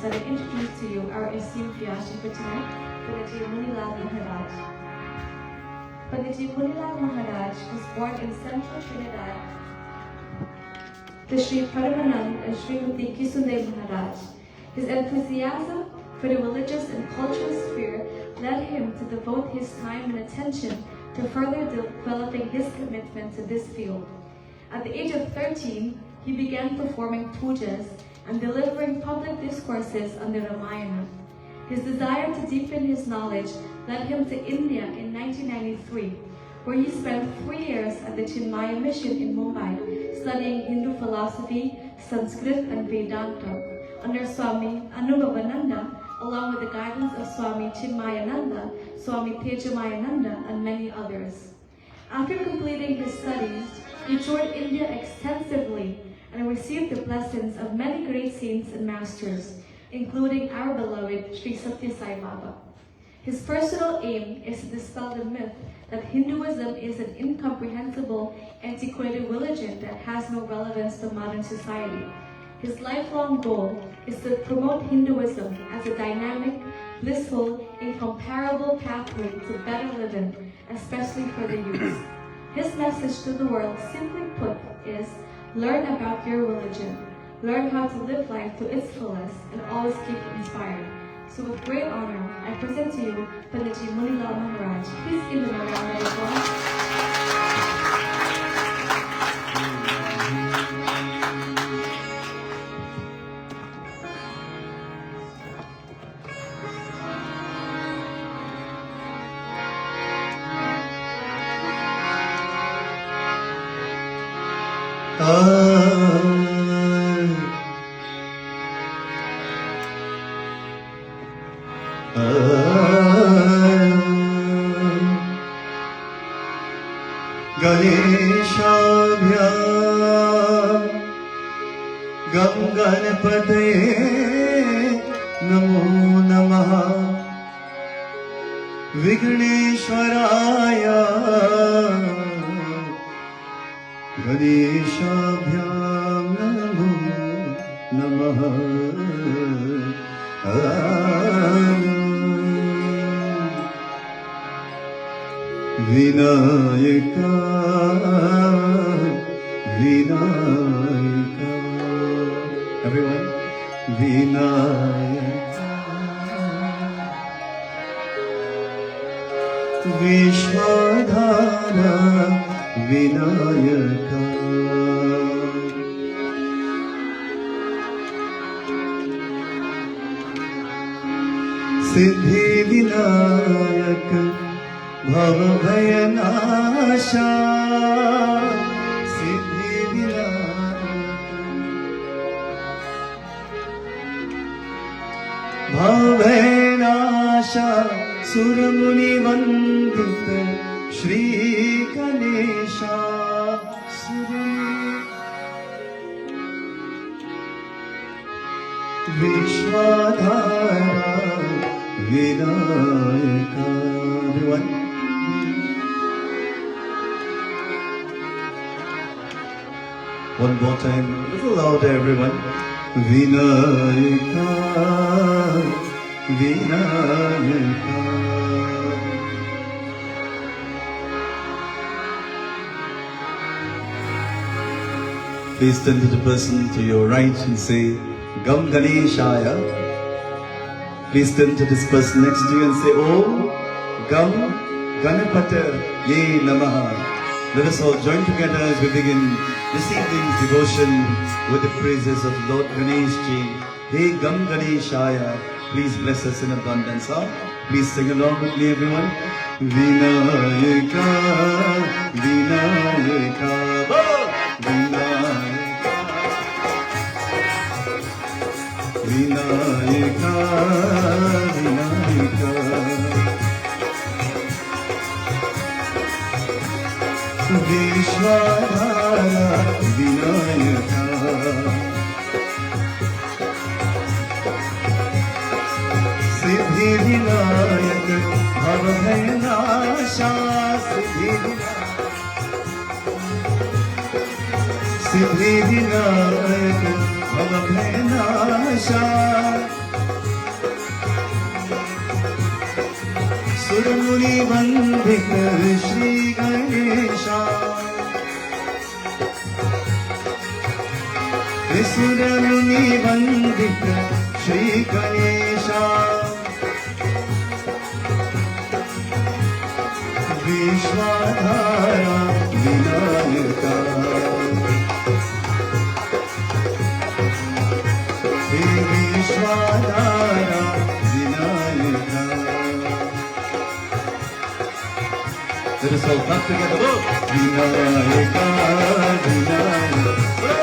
that I introduce to you our esteemed Vyasi for tonight, Pundit Munelal Maharaj. Pundit Munelal Maharaj was born in central Trinidad to Sri Paramanand and Srimati Kisunde Maharaj. His enthusiasm for the religious and cultural sphere led him to devote his time and attention to further developing his commitment to this field. At the age of 13, he began performing pujas and delivering public discourses on the Ramayana. His desire to deepen his knowledge led him to India in 1993, where he spent 3 years at the Chinmaya mission in Mumbai, studying Hindu philosophy, Sanskrit and Vedanta under Swami Anubhavananda, along with the guidance of Swami Chinmayananda, Swami Tejamayananda, and many others. After completing his studies, he toured India extensively and received the blessings of many great saints and masters, including our beloved Sri Satya Sai Baba. His personal aim is to dispel the myth that Hinduism is an incomprehensible, antiquated religion that has no relevance to modern society. His lifelong goal is to promote Hinduism as a dynamic, blissful, incomparable pathway to better living, especially for the youth. His message to the world, simply put, is learn about your religion, learn how to live life to its fullest, and always keep inspired. So with great honor, I present to you Pundit Munelal Maharaj. Please give him a round of applause. Ganeshabhya Ganganapate Namo Namaha Vigneshwaraya Ganeshabhya Namo Namaha Vinayaka, Vinayaka. Everyone, Vinayaka. Vishwadhara, Vinayaka. Siddhi Vinayaka. Bhav Bhayanasha Siddhi Vinayaka Bhav Bhayanasha Suramuni Vandita Shri Ganesha Vishwadhara Vinayaka. Everyone, one more time, a little louder, everyone. Vinayaka, Vinayaka. Please turn to the person to your right and say, Gam Ganeshaya. Please turn to this person next to you and say, Oh, Gam Ganapata Ye Namaha. Let us all join together as we begin this evening's devotion with the praises of Lord Ganeshji. Hey Gam Ganeshaya, please bless us in abundance. Please sing along with me, everyone. Vinayaka, Vinayaka, Vinayaka, Vinayaka, Vinayaka. Vishwadhara Vinayaka Siddhi Vinayaka Bhav Bhayanasha Siddhi Vinayaka Bhav Bhayanasha सुरमुनि Vandit Shri Ganesha सुरमुनि Vandit Shri Ganesha विश्वाधारा Vinayaka विश्वाधारा Vinayaka. Let us all clap together. Oh! Vinayaka, Vinayaka,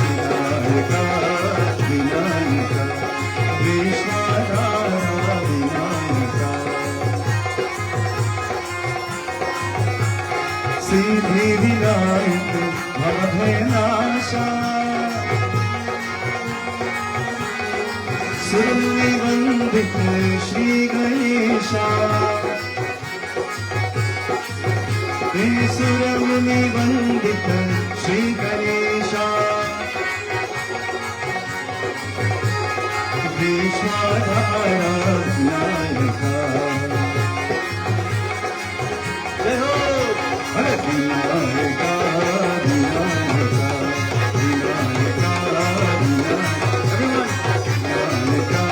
Vinayaka, Vinayaka, Vishwadhara Vinayaka. Siddhi Vinayaka, Bhavabhayanasha, Surmuni Vandita Shri Ganesha. सुरमुनि वंदित श्री गणेशा विश्वाधारा विनायका. जय हो हरे Vinayaka Vinayaka Vinayaka Vinayaka Vinayaka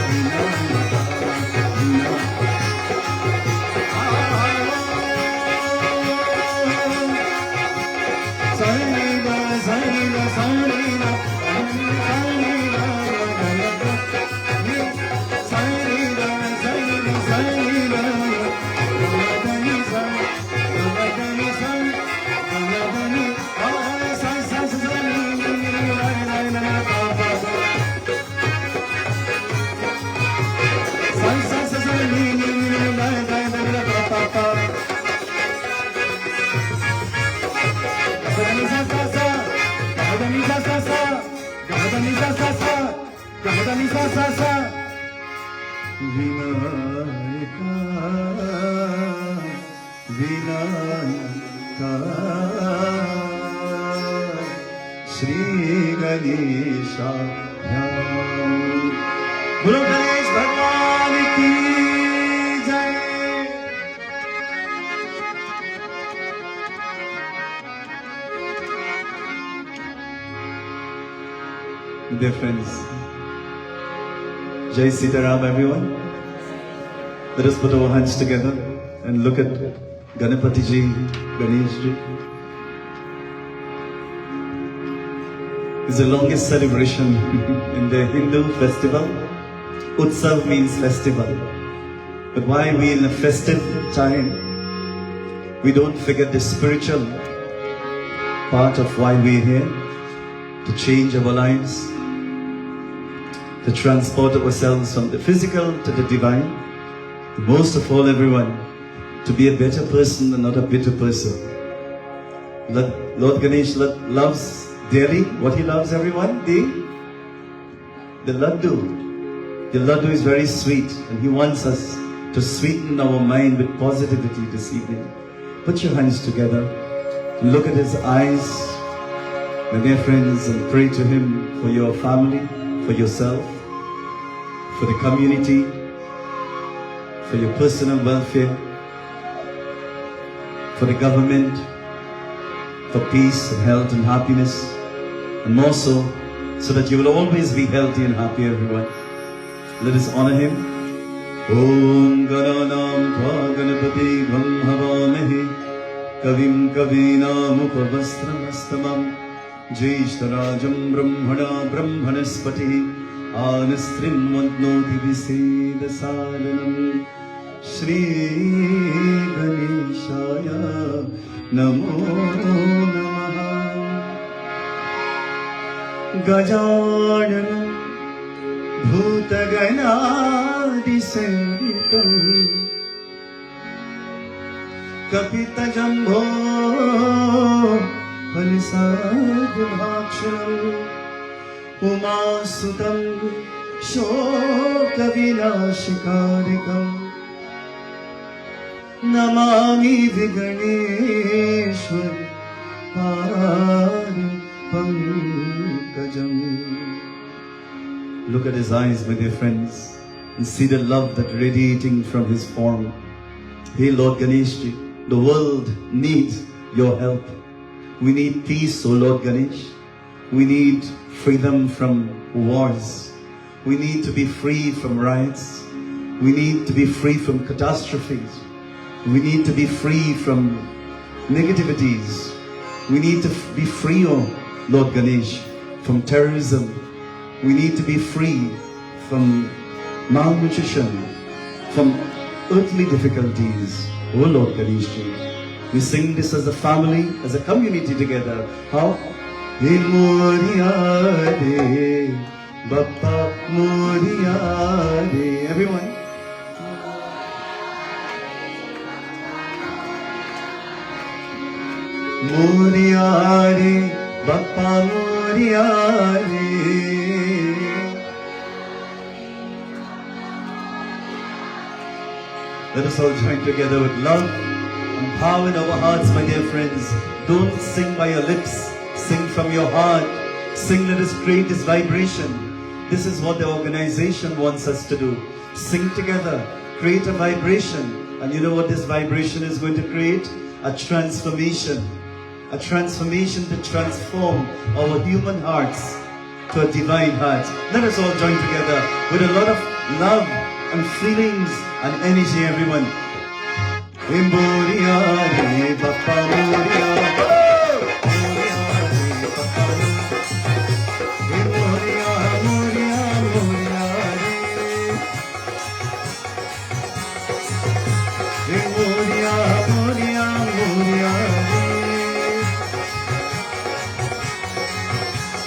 Vinayaka. Vinayaka, Vinayaka, Shri Ganesha. Guru Ganesh Bhagwan ki jai. Dear friends, Jai Sitaram everyone. Let us put our hands together and look at Ganapati ji, Ganeshji. It's the longest celebration in the Hindu festival. Utsav means festival. But why we in a festive time, we don't forget the spiritual part of why we're here, to change our lives, to transport ourselves from the physical to the divine. Most of all, everyone, to be a better person and not a bitter person. Lord Ganesh loves dearly what he loves, everyone? The laddu. The laddu is very sweet and he wants us to sweeten our mind with positivity this evening. Put your hands together, look at his eyes, my dear friends, and pray to him for your family, for yourself, for the community, for your personal welfare, for the government, for peace and health and happiness, and more so that you will always be healthy and happy, everyone. Let us honor him. Om Gananam Tva Ganapati Vam Havamahe Kavim Kavinam Upavastram Jeshtarajam Brahmana Brahmanaspati Anastrim Vantnoti Viseda Sadhanam Shri Ganeshaya Namo Namaha. Gajanana Bhutaganadi Senditam Kapita Jambho Panisadbhakshanam Umasutam Shoka Vinashikarikam Namami Viganeshwar Pari Pankajam. Look at his eyes, my dear friends, and see the love that radiating from his form. Hey Lord Ganeshji, the world needs your help. We need peace, O Lord Ganesh. We need freedom from wars. We need to be free from riots. We need to be free from catastrophes. We need to be free from negativities. We need to be free, O Lord Ganesh, from terrorism. We need to be free from malnutrition, from earthly difficulties. Oh Lord Ganeshji, we sing this as a family, as a community together. How? Hey Moria Re, Bappa Moria Re. Everyone. Moria Re, Bappa Moria Re. Let us all join together with love and power in our hearts, my dear friends. Don't sing by your lips, sing from your heart. Sing, let us create this vibration. This is what the organization wants us to do. Sing together, create a vibration. And you know what this vibration is going to create? A transformation. A transformation to transform our human hearts to a divine heart. Let us all join together with a lot of love and feelings and energy, everyone. Moria Re, Bappa Moria. Moria, Moria, Moria Re. Moria, Moria, Moria Re.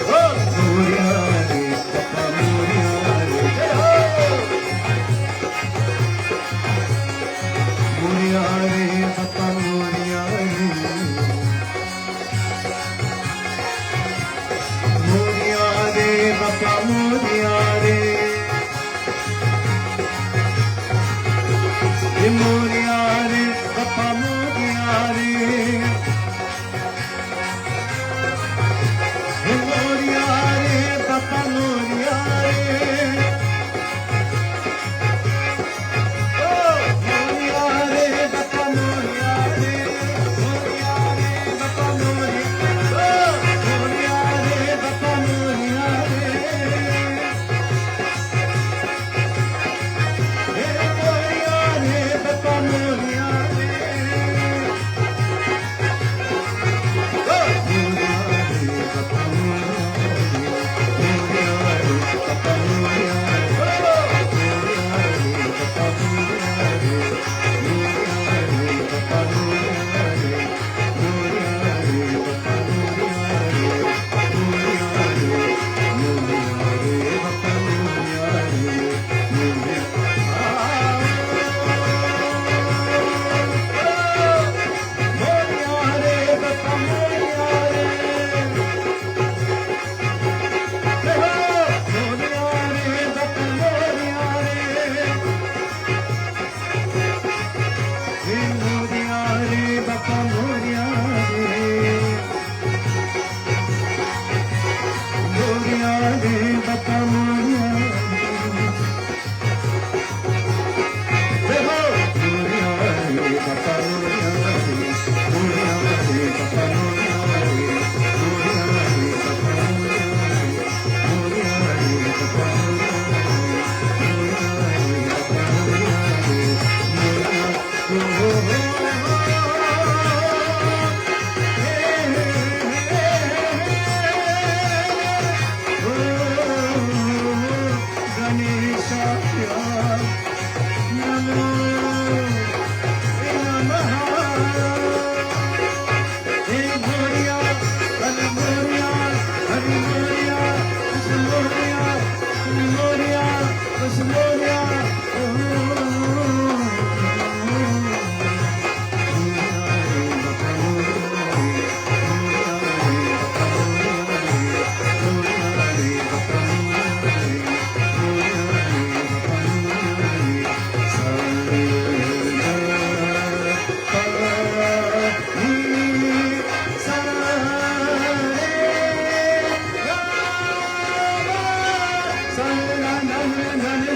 Moria Re, Bappa Moria Re. Moria Re, Bappa Moria Re. Moria Re, Bappa Moria Re. Moria Re, Bappa Moria Re. Moria Re, Bappa Moria Re.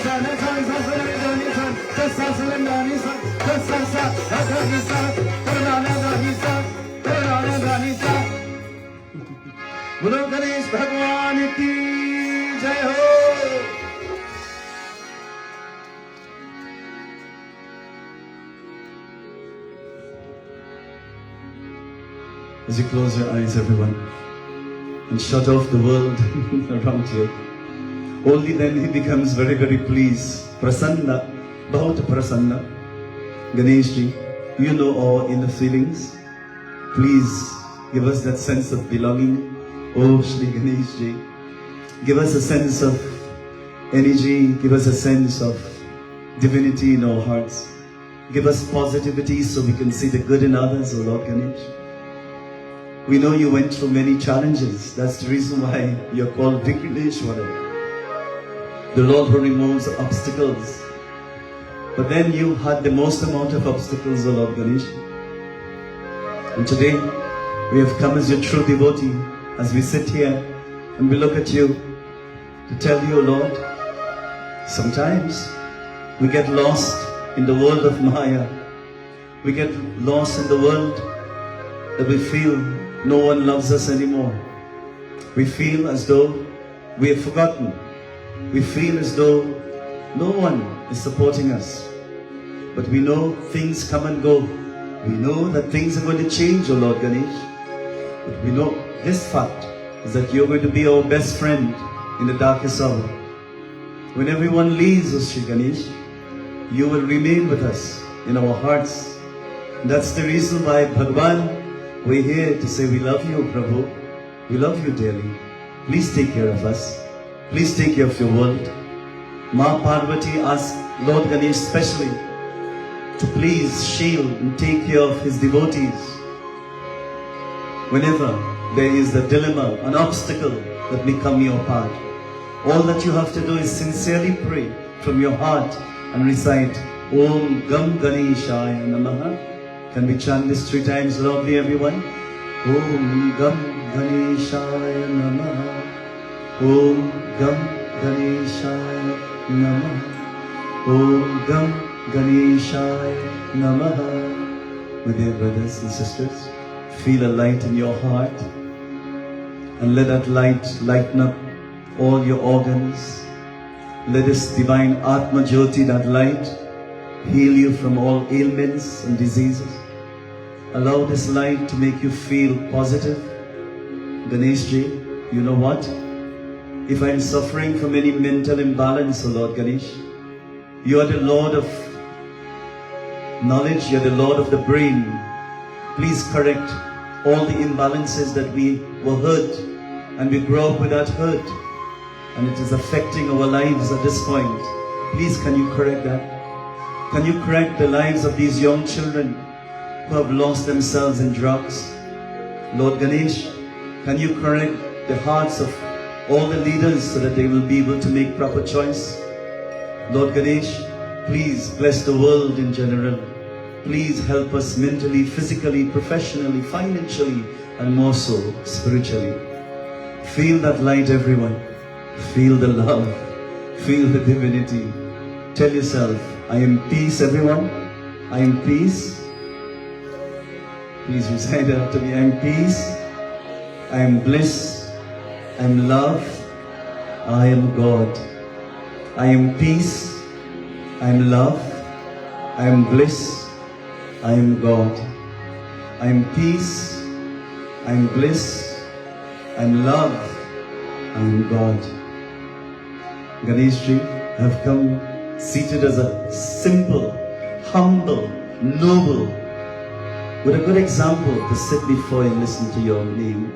Sa sa sa sa sa sa sa sa sa sa sa sa sa sa sa sa sa ga ni sa karna na ga ni sa karna na ga ni sa. बोलो गणेश भगवान की जय हो. As you close your eyes, everyone, and shut off the world around you, only then he becomes very, very pleased. Prasanna, bahut prasanna. Ganeshji, you know our inner feelings. Please give us that sense of belonging. Oh, Shri Ganeshji, give us a sense of energy, give us a sense of divinity in our hearts. Give us positivity so we can see the good in others, oh Lord Ganesh. We know you went through many challenges. That's the reason why you're called Vigneshwara, the Lord who removes obstacles. But then you had the most amount of obstacles, O Lord Ganesh. And today, we have come as your true devotee, as we sit here and we look at you to tell you, O Lord, sometimes we get lost in the world of Maya. We get lost in the world that we feel no one loves us anymore. We feel as though we are forgotten. We feel as though no one is supporting us. But we know things come and go. We know that things are going to change, O Lord Ganesh. But we know this fact is that you're going to be our best friend in the darkest hour. When everyone leaves, O Sri Ganesh, you will remain with us in our hearts. And that's the reason why, Bhagwan, we're here to say we love you, Prabhu. We love you dearly. Please take care of us. Please take care of your world. Ma Parvati asked Lord Ganesh specially to please shield and take care of his devotees. Whenever there is a dilemma, an obstacle that may come your path, all that you have to do is sincerely pray from your heart and recite Om Gam Ganeshaya Namaha. Can we chant this 3 times loudly, everyone? Om Gam Ganeshaya Namaha. Om Gam Ganeshaya Namaha. Om Gam Ganeshaya Namaha. My dear brothers and sisters, feel a light in your heart and let that light lighten up all your organs. Let this divine Atma Jyoti, that light, heal you from all ailments and diseases. Allow this light to make you feel positive. Ganeshji, you know what? If I am suffering from any mental imbalance, O Lord Ganesh, you are the Lord of knowledge, you are the Lord of the brain. Please correct all the imbalances that we were hurt and we grow up with that hurt and it is affecting our lives at this point. Please, can you correct that? Can you correct the lives of these young children who have lost themselves in drugs? Lord Ganesh, can you correct the hearts of all the leaders so that they will be able to make proper choice? Lord Ganesh, please bless the world in general. Please help us mentally, physically, professionally, financially, and more so spiritually. Feel that light, everyone. Feel the love. Feel the divinity. Tell yourself, I am peace, everyone. I am peace. Please recite after me. I am peace. I am bliss. I am love. I am God. I am peace. I am love. I am bliss. I am God. I am peace. I am bliss. I am love. I am God. Ganeshji, I have come seated as a simple, humble, noble, with a good example to sit before you and listen to your name.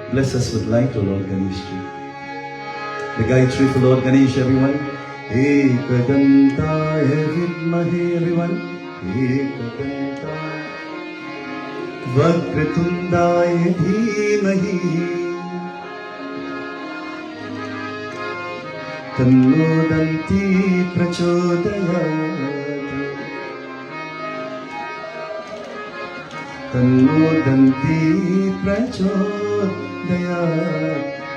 Bless us with light, O Lord Ganeshji. The Gayatri for Lord Ganesh, everyone. Ekadantaya vidmahe, everyone. Ekadantaya Vakratundaya dhimahi. Tanno danti prachodayat. Tanno danti prachodayat.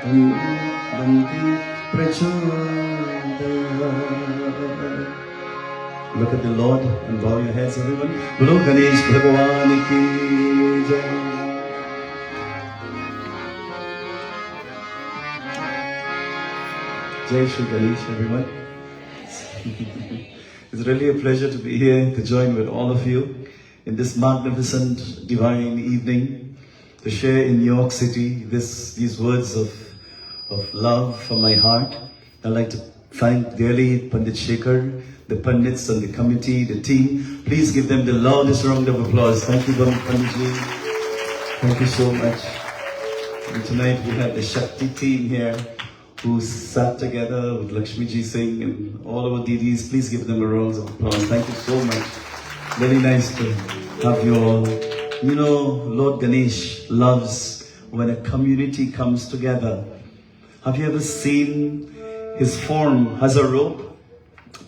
Tanno danti prachodayat. look at the Lord and bow your heads, everyone. Bolo Ganesh Bhagwan ki jai. Jai Shri Ganesh, everyone. It's really a pleasure to be here to join with all of you in this magnificent divine evening, to share in New York City these words of love from my heart. I'd like to thank dearly Pundit Shekhar, the Pundits and the committee, the team. Please give them the loudest round of applause. Thank you, Panditji. Thank you so much. And tonight we have the Shakti team here who sat together with Lakshmiji Singh and all our DDs. Please give them a round of applause. Thank you so much. Very nice to have you all. You know, Lord Ganesh loves when a community comes together. Have you ever seen his form has a rope?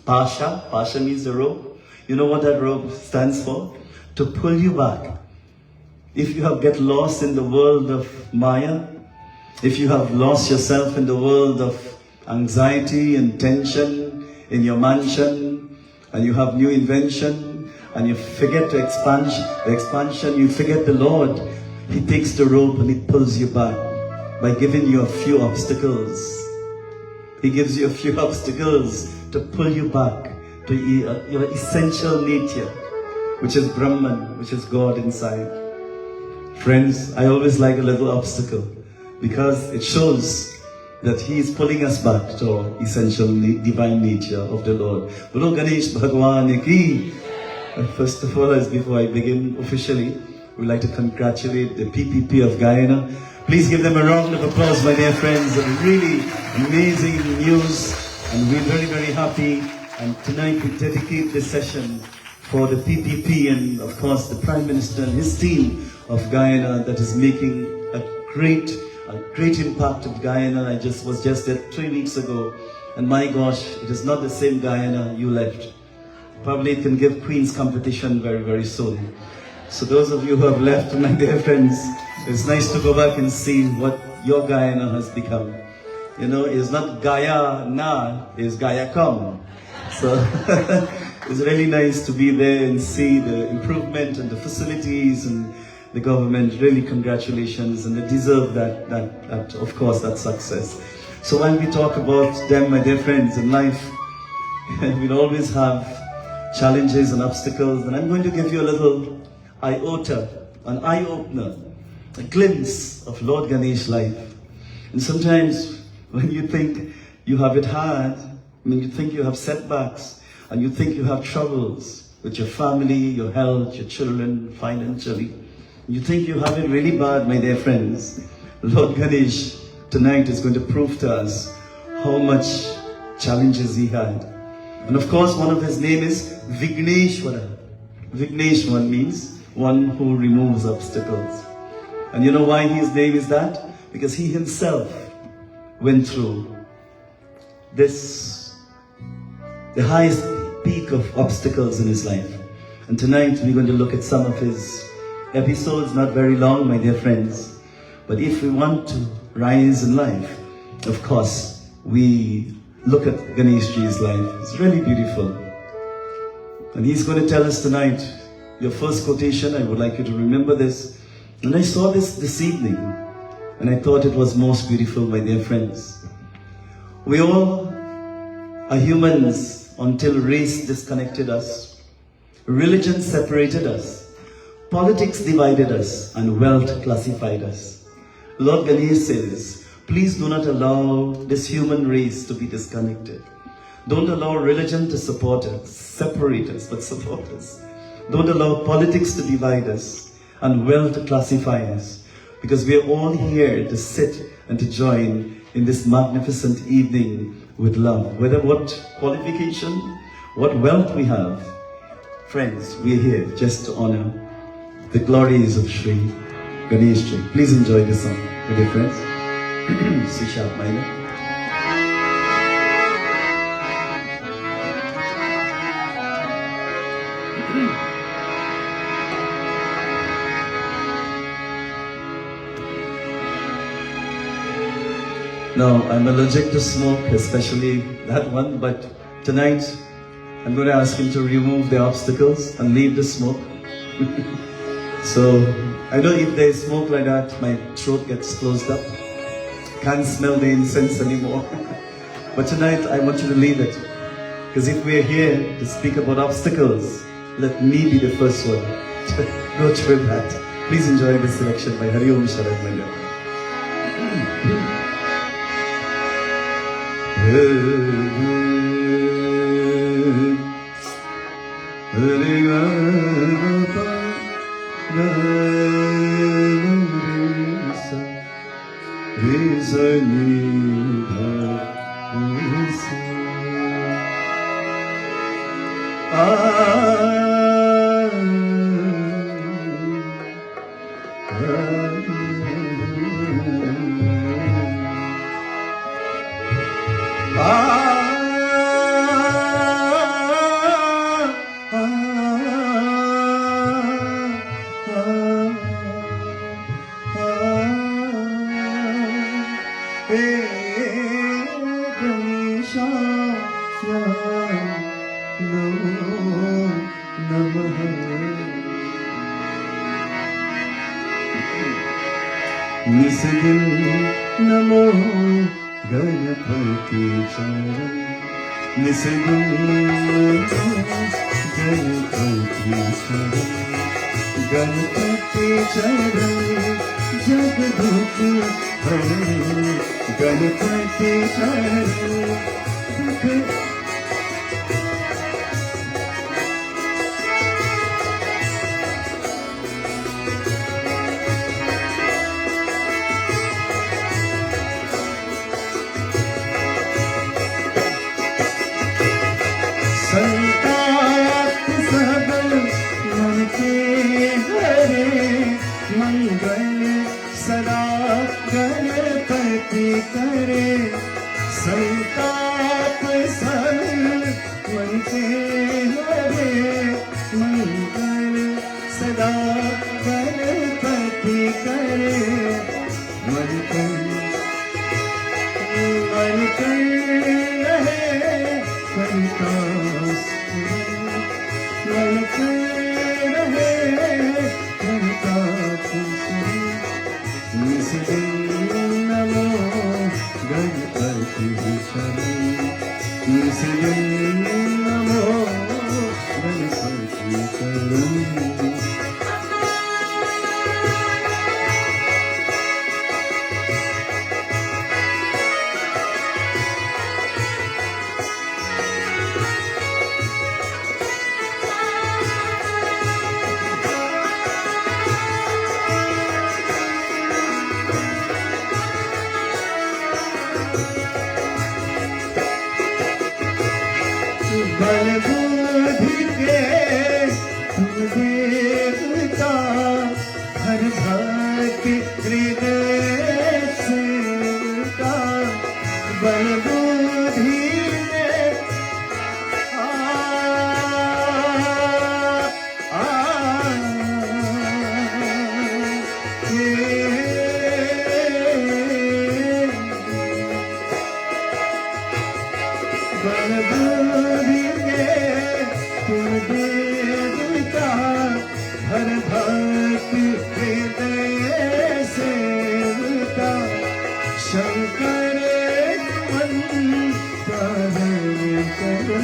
Pasha. Pasha means a rope. You know what that rope stands for? To pull you back. If you have get lost in the world of Maya, if you have lost yourself in the world of anxiety and tension in your mansion, and you have new invention, and you forget the expansion, you forget the Lord, He takes the rope and He pulls you back by giving you a few obstacles. He gives you a few obstacles to pull you back to your essential nature, which is Brahman, which is God inside. Friends, I always like a little obstacle because it shows that He is pulling us back to our essential divine nature of the Lord. Bolo Ganesh Bhagwan ki. First of all, as before I begin officially, we'd like to congratulate the PPP of Guyana. Please give them a round of applause, my dear friends. Really amazing news, and we're very, very happy. And tonight we dedicate this session for the PPP and, of course, the Prime Minister and his team of Guyana that is making a great impact of Guyana. I was just there 3 weeks ago, and my gosh, it is not the same Guyana you left. Probably it can give Queen's competition very, very soon. So those of you who have left, my dear friends, it's nice to go back and see what your Guyana has become. You know, it's not Gaya na, it's Gaya come. So it's really nice to be there and see the improvement and the facilities and the government. Really congratulations, and they deserve that of course, that success. So when we talk about them, my dear friends, in life, we'll always have challenges and obstacles, and I'm going to give you a little iota, an eye-opener, a glimpse of Lord Ganesh's life. And sometimes when you think you have it hard, when you think you have setbacks, and you think you have troubles with your family, your health, your children, financially, you think you have it really bad, my dear friends, Lord Ganesh tonight is going to prove to us how much challenges he had. And of course, one of his name is Vigneshwara. Vigneshwara means one who removes obstacles. And you know why his name is that? Because he himself went through the highest peak of obstacles in his life. And tonight we're going to look at some of his episodes, not very long, my dear friends. But if we want to rise in life, of course, we look at Ganeshji's life. It's really beautiful. And he's going to tell us tonight, your first quotation, I would like you to remember this. And I saw this evening, and I thought it was most beautiful, my dear friends. We all are humans until race disconnected us, religion separated us, politics divided us, and wealth classified us. Lord Ganesh says, please do not allow this human race to be disconnected. Don't allow religion to support us, separate us, but support us. Don't allow politics to divide us and wealth to classify us, because we are all here to sit and to join in this magnificent evening with love. Whether what qualification, what wealth we have, friends, we are here just to honor the glories of Sri Ganeshji. Please enjoy the song, my dear friends. C sharp minor. Now, I'm allergic to smoke, especially that one, but tonight I'm going to ask him to remove the obstacles and leave the smoke. So, I know if there's smoke like that, my throat gets closed up. Can't smell the incense anymore. But tonight, I want you to leave it. Because if we're here to speak about obstacles, let me be the first one to go through that. Please enjoy this selection by Hari Om Sharat Manga. Namo Ganapati Charan Nisidum Ganapati Charan Ganapati Charan Jagaduk Haran Ganapati Charan संताप सबल मन के हरे मंगल सदा गणपति करे संताप सबल मन के हरे मंगल सदा गणपति करे मन कर रहे Namo Ganapati Charan Namo Ganapati Charan बल बुद्धि के देवता हर भक्त हृदय सेवता बल बुद्धि में बल बुद्धि देवता हर भक्त हृदय सेवता शंकर मन करो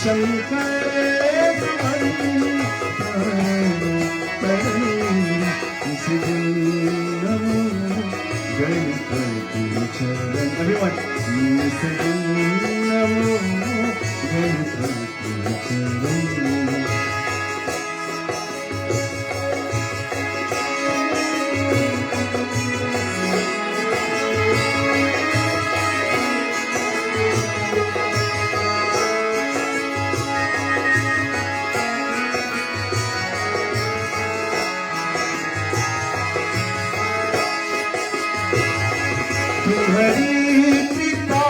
शंकर मन करो नमो गणपति चरण everyone नमो गणपति चरण तुम्हारी कृपा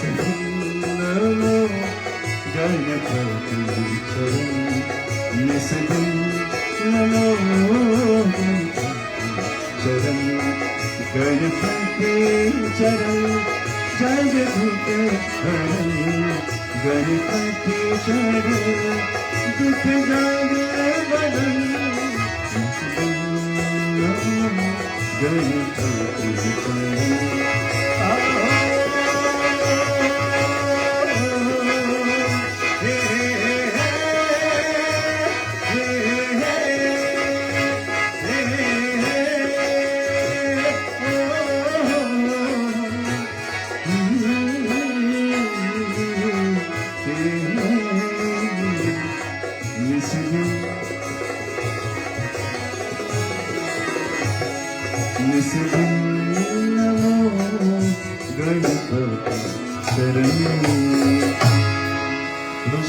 Namo Ganapati Charan Nisidam Namo Charan Ganapati Charan Jagatuke Haran Ganapati Charan Dukh Jage Badan Nisidam Namo Ganapati Charan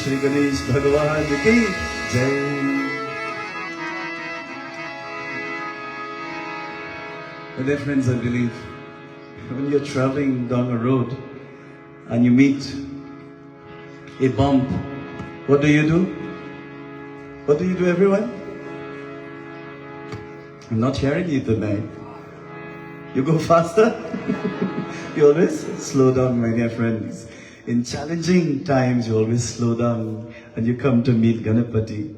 Shri Ganesh Bhagwan ki Jai. My dear friends, I believe when you're traveling down a road and you meet a bump, what do you do? What do you do, everyone? I'm not hearing you tonight. You go faster? You always slow down, my dear friends. In challenging times, you always slow down and you come to meet Ganapati.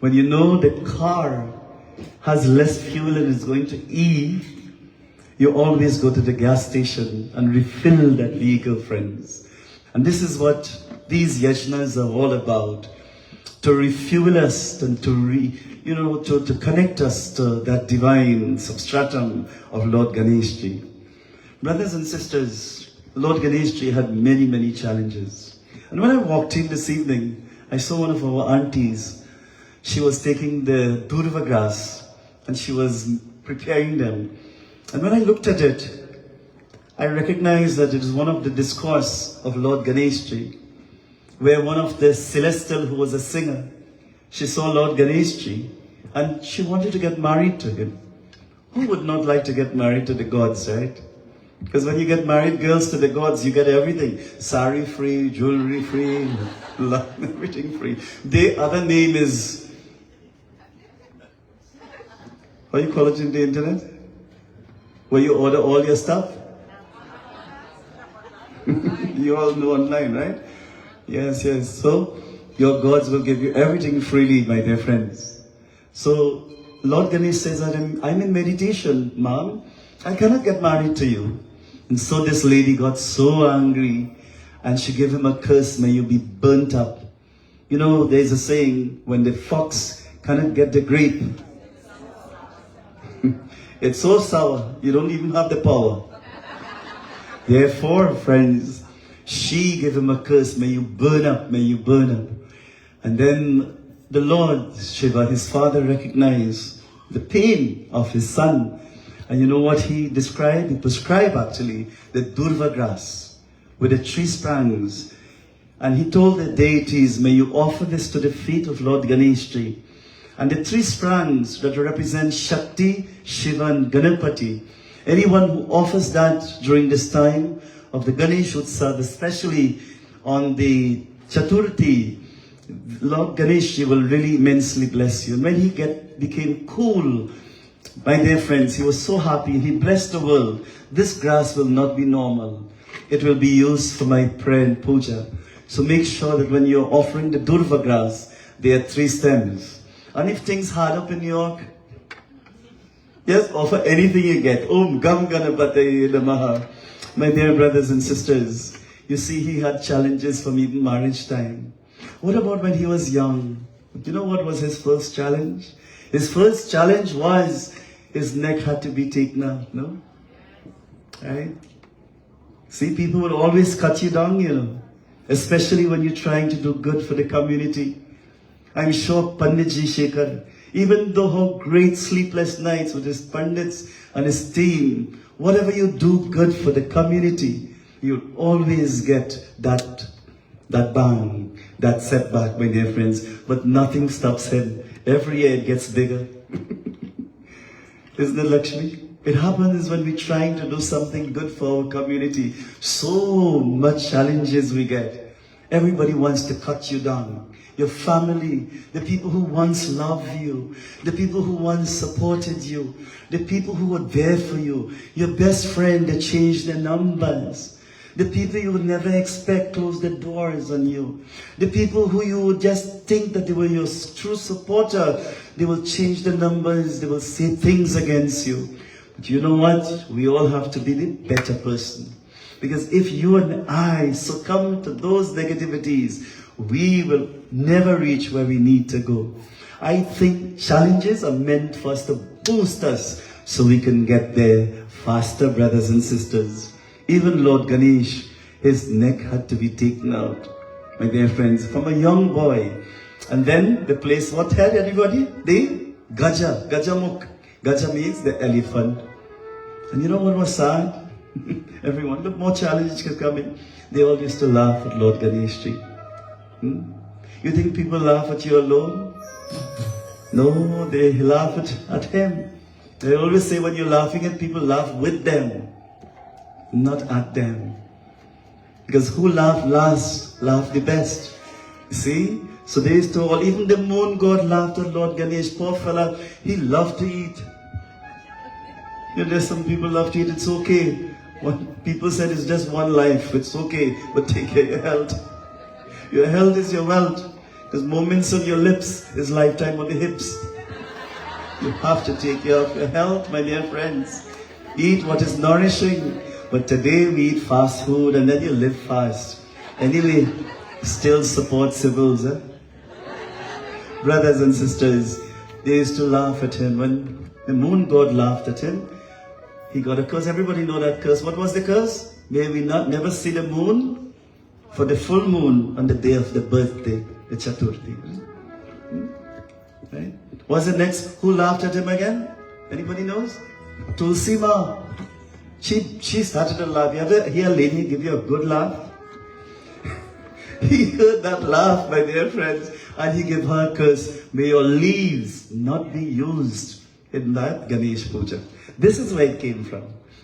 When you know the car has less fuel and is going to E, you always go to the gas station and refill that vehicle, friends. And this is what these yajnas are all about. To refuel us and to connect us to that divine substratum of Lord Ganeshji. Brothers and sisters, Lord Ganeshji had many, many challenges. And when I walked in this evening, I saw one of our aunties. She was taking the durva grass and she was preparing them. And when I looked at it, I recognized that it is one of the discourse of Lord Ganeshji, where one of the celestial who was a singer, she saw Lord Ganeshji and she wanted to get married to him. Who would not like to get married to the gods, right? Because when you get married, girls, to the gods, you get everything. Sari free, jewelry free, everything free. The other name is, what do you call it in the internet? Where you order all your stuff? You all know online, right? Yes, yes. So, your gods will give you everything freely, my dear friends. So, Lord Ganesh says, I'm in meditation, Mom. I cannot get married to you. And so this lady got so angry and she gave him a curse, may you be burnt up. You know, there's a saying, when the fox cannot get the grape, it's so sour, you don't even have the power. Therefore, friends, she gave him a curse, may you burn up, may you burn up. And then the Lord Shiva, his father, recognized the pain of his son. And you know what he described? He prescribed actually the durva grass with the tree sprangs. And he told the deities, may you offer this to the feet of Lord Ganeshji. And the three sprangs that represent Shakti, Shiva and Ganapati. Anyone who offers that during this time of the Ganesh Utsav, especially on the Chaturthi, Lord Ganeshji will really immensely bless you. And when he became cool, my dear friends, he was so happy. He blessed the world. This grass will not be normal. It will be used for my prayer and puja. So make sure that when you're offering the durva grass, there are 3 stems. And if things hard up in New York, yes, offer anything you get. Om Gam Ganapataye Namaha. My dear brothers and sisters, you see he had challenges from even marriage time. What about when he was young? Do you know what was his first challenge? His first challenge was his neck had to be taken out, no? Right? See, people will always cut you down, you know. Especially when you're trying to do good for the community. I'm sure Punditji Shekhar, even though how great sleepless nights with his Pundits and his team, whatever you do good for the community, you always get that bang, that setback, my dear friends. But nothing stops him. Every year it gets bigger. Isn't it, Lakshmi? It happens when we're trying to do something good for our community. So much challenges we get. Everybody wants to cut you down. Your family, the people who once loved you, the people who once supported you, the people who were there for you, your best friend that changed their numbers, the people you would never expect close the doors on you, the people who you would just think that they were your true supporter, they will change the numbers, they will say things against you. But you know what? We all have to be the better person. Because if you and I succumb to those negativities, we will never reach where we need to go. I think challenges are meant for us to boost us so we can get there faster, brothers and sisters. Even Lord Ganesh, his neck had to be taken out, my dear friends, from a young boy. And then the place, what had everybody? The Gaja, Gajamukh. Gaja means the elephant. And you know what was sad? Everyone, look, more challenges can come in. They all used to laugh at Lord Ganeshji. You think people laugh at you alone? No, they laugh at him. They always say when you're laughing at people, laugh with them, not at them. Because who laughed last, laughed the best. You see? So they used to all, even the moon god laughed at Lord Ganesh. Poor fella, he loved to eat. You know, there's some people love to eat, it's okay. When people said it's just one life, it's okay, but take care of your health. Your health is your wealth. Because moments on your lips is lifetime on the hips. You have to take care of your health, my dear friends. Eat what is nourishing. But today we eat fast food and then you live fast. Anyway, still support civils. Brothers and sisters, they used to laugh at him. When the moon god laughed at him, he got a curse. Everybody know that curse. What was the curse? May we never see the moon for the full moon on the day of the birthday, the Chaturthi. Right? What's the next? Who laughed at him again? Anybody knows? Tulsi Ma. She started to laugh. You ever hear a lady give you a good laugh? He heard that laugh, my dear friends, and he gave her a curse. May your leaves not be used in that Ganesh Puja. This is where it came from.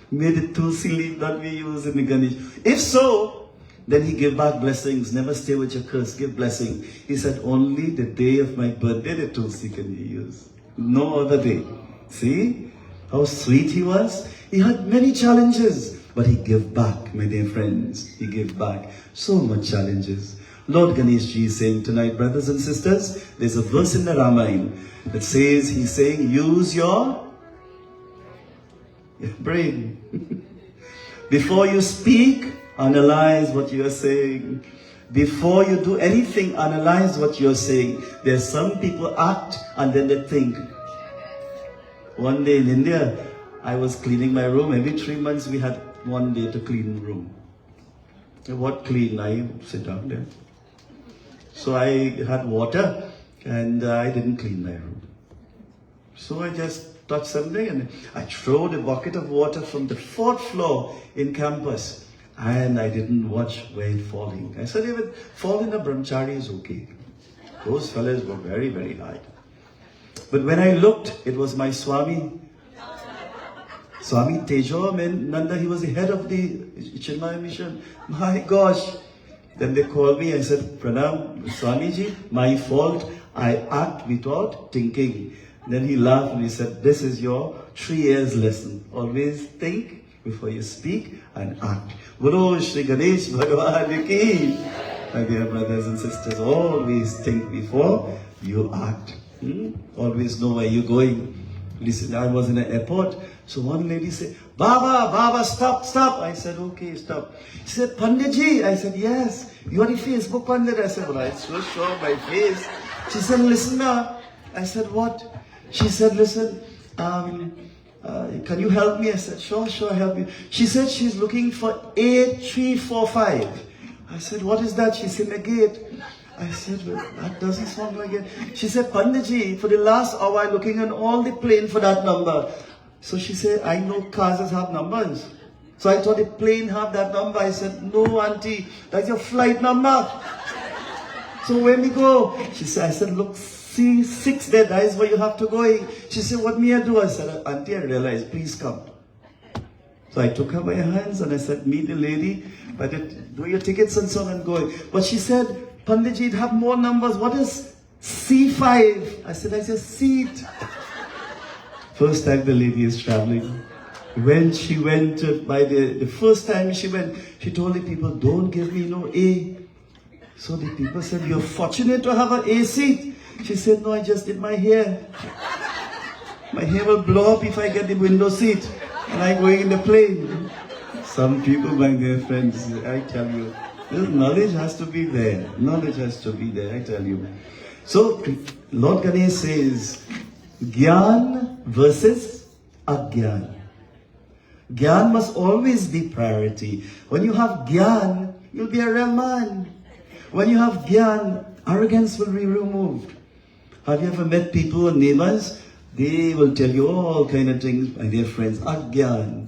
May the Tulsi leaf not be used in the Ganesh. If so, then he gave back blessings. Never stay with your curse. Give blessing. He said, only the day of my birthday the Tulsi can be used. No other day. See how sweet he was? He had many challenges, but he gave back, my dear friends. He gave back. So much challenges. Lord Ganeshji is saying tonight, brothers and sisters, there's a verse in the Ramayana that says, he's saying, use your brain. Before you speak, analyze what you are saying. Before you do anything, analyze what you're saying. There's some people act and then they think. One day in India, I was cleaning my room. Every 3 months we had one day to clean the room. What clean? I sit down there. So I had water and I didn't clean my room. So I just touched something and I threw the bucket of water from the 4th floor in campus. And I didn't watch where it falling. I said, even falling a brahmachari is okay. Those fellas were very, very high. But when I looked, it was my Swami. Swami Tejo Nanda, he was the head of the Chinmaya mission. My gosh. Then they called me, I said, Pranam, Swamiji, my fault. I act without thinking. Then he laughed and he said, this is your 3 years lesson. Always think before you speak and act. Bolo Shri Ganesh Bhagwan ki. My dear brothers and sisters, always think before you act. Always know where you're going. Listen, I was in an airport, so one lady said, Baba, stop. I said, okay, stop. She said, Panditji. I said, yes. You are the Facebook Pandit. I said, well, I so sure my face. She said, listen now. I said, what? She said, listen, can you help me? I said, sure, I'll help you. She said she's looking for 8345. I said, what is that? She's in the gate. I said, well, that doesn't sound like it. She said, Panditji, for the last hour, I'm looking on all the plane for that number. So she said, I know cars have numbers. So I thought the plane have that number. I said, no, auntie, that's your flight number. So where we go? She said, I said, look see 6 dead eyes where you have to go. She said, what may I do? I said, Auntie, I realized, please come. So I took her by her hands and I said, meet the lady, but do your tickets and so on and go. But she said, Panditji, it have more numbers. What is C5? I said, I just seat. First time the lady is traveling. When she went, by the first time she went, she told the people, don't give me no A. So the people said, you're fortunate to have an A seat. She said, no, I just did my hair. My hair will blow up if I get the window seat and I'm going in the plane. Some people, my dear friends, I tell you, this knowledge has to be there. Knowledge has to be there, I tell you. So, Lord Ganesh says, Gyan versus Agyan. Gyan must always be priority. When you have Gyan, you'll be a real man. When you have Gyan, arrogance will be removed. Have you ever met people and neighbors? They will tell you all kind of things, my dear friends. Agyan.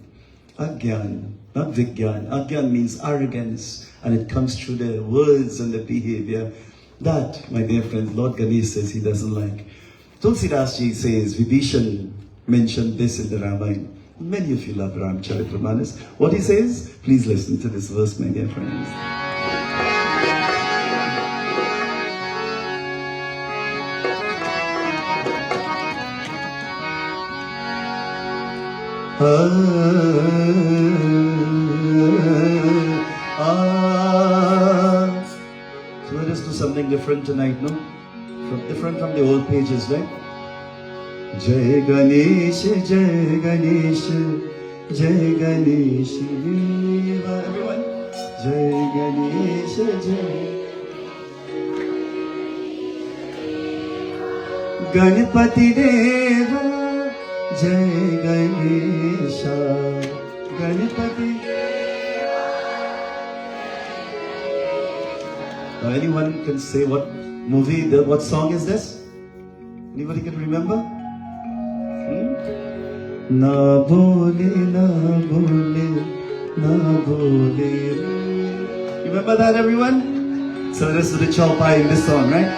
Agyan. Not Vigyan. Agyan means arrogance. And it comes through the words and the behavior. That, my dear friends, Lord Ganesh says he doesn't like. Tulsidasji says, Vibhishan mentioned this in the Ramayana. Many of you love Ramcharitramanas. What he says? Please listen to this verse, my dear friends. So let us do something different tonight, no? Different from the old pages, right? Jai Ganesh, Jai Ganesh, Jai Ganesh. Everyone, Jai Ganesh, Jai. Ganpati Deva, Jai Ganesha, Ganpati. Now anyone can say what movie, what song is this? Anybody can remember? Na bole, na bole, na bole. Remember that, everyone? So this is the chaupai in this song, right?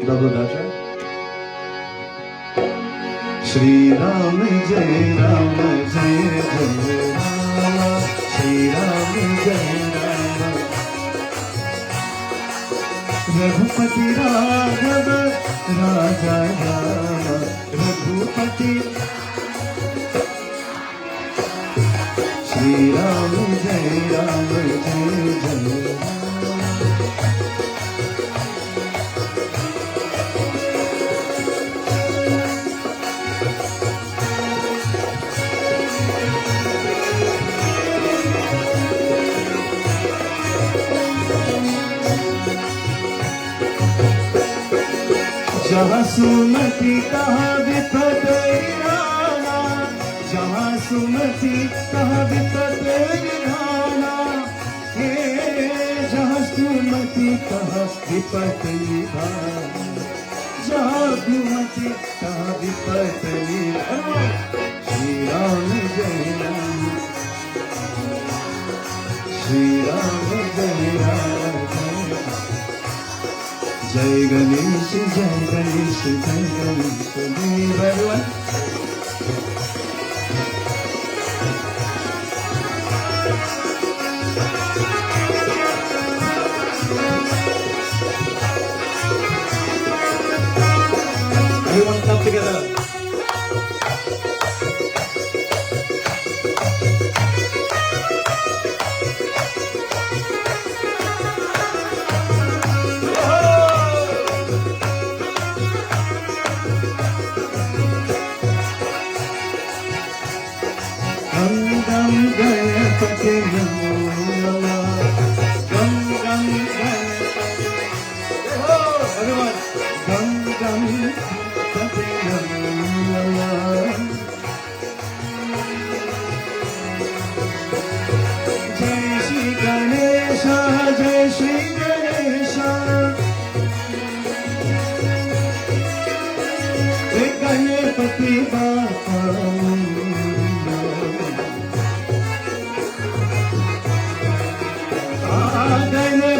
Double that, right? Shri Ram Jai Ram Jai Jai Ram, Shri Ram Jai Ram. Raghupati Raghav Raja Rama, Raghupati Shri Ram Jai Ram Jai Jai Ram. जहाँ सुमति तहाँ विपत निधाना, जहाँ सुमति तहाँ विपत निधाना, हे जहाँ सुमति तहाँ विपत निधाना, जहाँ सुमति तहाँ विपत निधाना। श्री राम जय राम, श्री राम जय Ram, Jai Ganesh, Jai Ganesh, Jai Ganesh, Dev. Everyone. Everyone come together.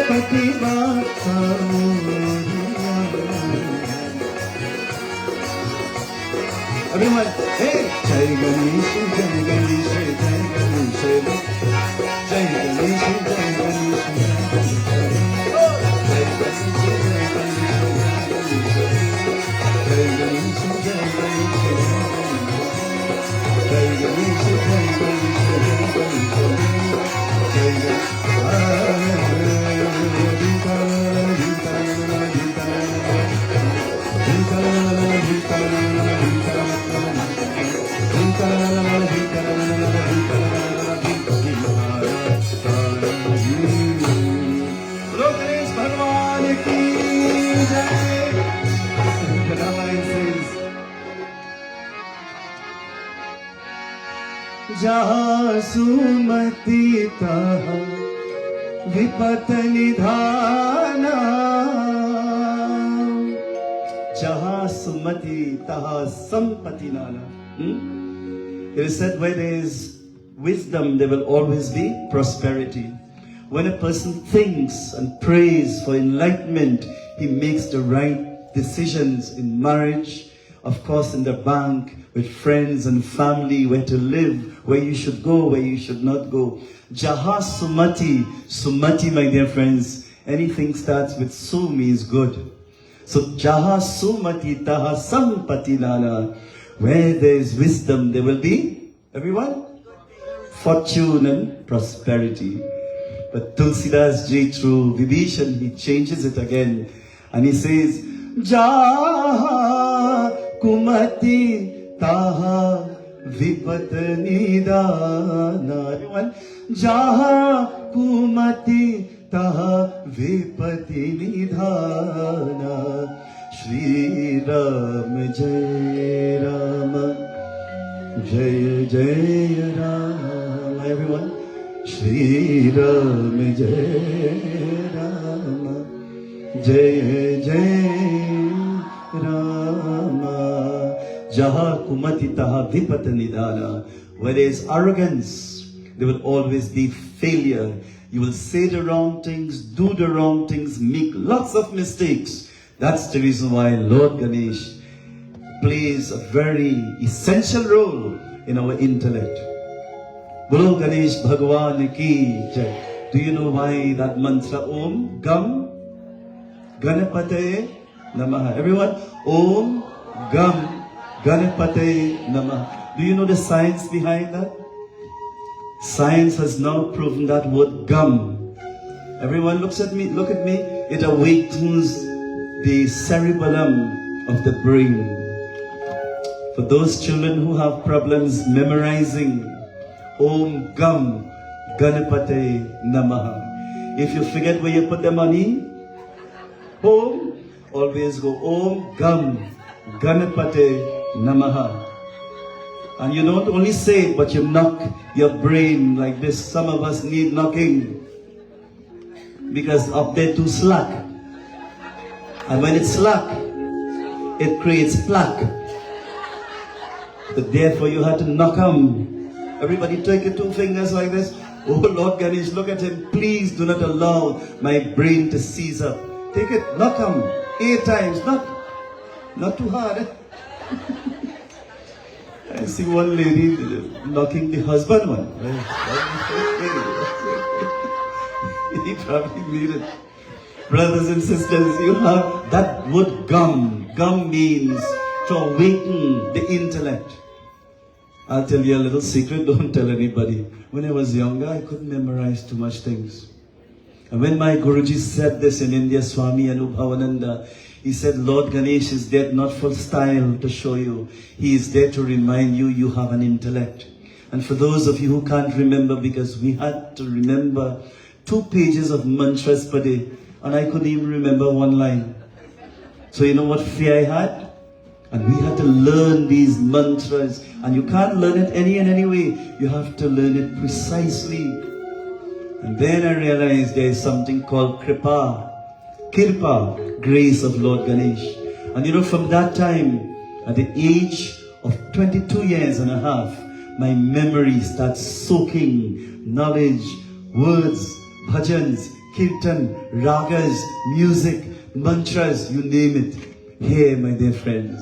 Ganpati Bappa Everyone, hey! Jai Ganesh, Jai Ganesh, Jai Ganesh, Jai Ganesh, Jai Ganesh, Jai जहाँ सुमति तहाँ विपत निधाना, जहाँ सुमति तहाँ संपत्ति नाना. It is said where there is wisdom, there will always be prosperity. When a person thinks and prays for enlightenment, he makes the right decisions in marriage, of course in the bank, with friends and family, where to live, where you should go, where you should not go. Jaha Sumati, Sumati, my dear friends, anything starts with Sumi is good. So Jaha Sumati Taha Sampati Nana, where there is wisdom, there will be, everyone, fortune and prosperity. But Tulsidas Ji, through Vibhishan, he changes it again, and he says, Jaha Kumati Taha Vipat Nidana. Everyone, Jaha Kumati Taha Vipati Nidhana. Shri Ram Jai Rama, Jai Jai Rama. Everyone, Shri Ram Jai Rama, Jai Jai Rama. Jaha Kumati Taha Vipat Nidana. Where there is arrogance, there will always be failure. You will say the wrong things, do the wrong things, make lots of mistakes. That's the reason why Lord Ganesh plays a very essential role in our intellect. Bolo Ganesh Bhagwan ki jai. Do you know why that mantra Om Gam Ganapate Namaha? Everyone, Om Gam Ganapate Namaha. Do you know the science behind that? Science has now proven that word Gam. Everyone looks at me, look at me. It awakens the cerebellum of the brain. For those children who have problems memorizing Om Gam Ganapate Namaha. If you forget where you put the money, Om, always go Om Gam Ganapate Namaha. And you don't only say it, but you knock your brain like this. Some of us need knocking because up there too slack. And when it's slack, it creates plaque. But therefore you have to knock them. Everybody take your two fingers like this. Oh Lord Ganesh, look at him. Please do not allow my brain to seize up. Take it, knock him 8 times. Not too hard. Eh? I see one lady knocking the husband one. He probably need it. Brothers and sisters, you have that word Gam. Gam means to awaken the intellect. I'll tell you a little secret, don't tell anybody. When I was younger, I couldn't memorize too much things. And when my Guruji said this in India, Swami Anubhavananda, he said, Lord Ganesh is there not for style to show you. He is there to remind you, you have an intellect. And for those of you who can't remember, because we had to remember 2 pages of mantras per day, and I couldn't even remember 1 line. So you know what fear I had? And we had to learn these mantras. And you can't learn it any way. You have to learn it precisely. And then I realized there is something called Kripa. Kirpa, grace of Lord Ganesh. And you know, from that time, at the age of 22 years and a half, my memory starts soaking knowledge, words, bhajans, kirtan, ragas, music, mantras, you name it. Here, my dear friends,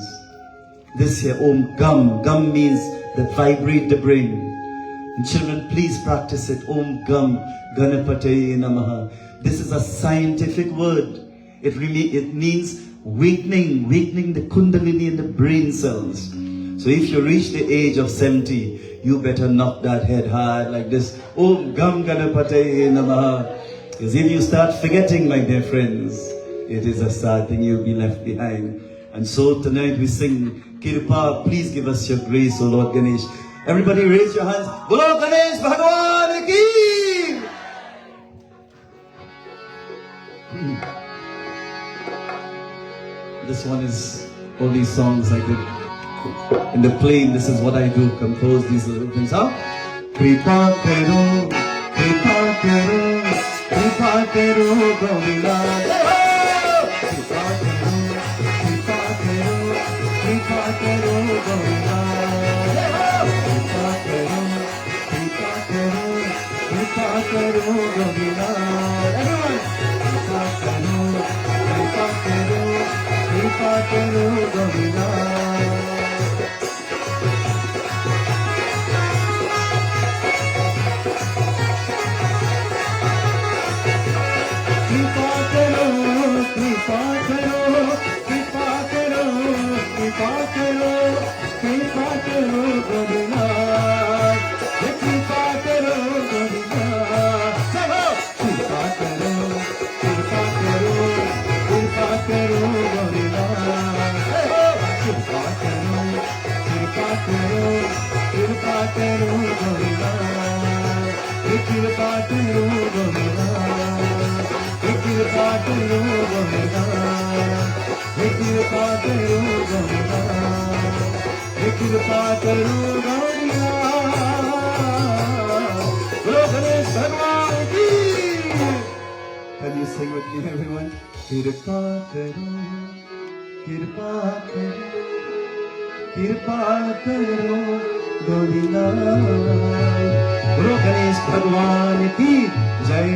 This here, Om Gam. Gam means that vibrate the brain. And children, please practice it. Om Gam Ganapataye Namaha. This is a scientific word. It means weakening the kundalini in the brain cells. So if you reach the age of 70, you better knock that head hard like this. Om Gam Ganapataye Namaha. Because if you start forgetting, my dear friends, it is a sad thing, you'll be left behind. And so tonight we sing Kirpa, please give us your grace, O Lord Ganesh. Everybody raise your hands. Bolo Ganesh Bhagwan ki! This one is all these songs I did in the plane. This is what I do, compose these little things. Huh? Kripa karo, kripa karo, kripa karo, Govinda. Kripa karo, kripa karo, kripa karo, Govinda. Kripa karo, kripa karo, kripa karo, Govinda. Everyone. Kripa karo, kripa karo, kripa karo, Govinda. Can you sing with me, everyone? Kirpa karo, kirpa karo, kirpa karo, Govinda. Bolo Ganesh Bhagwan ki jai.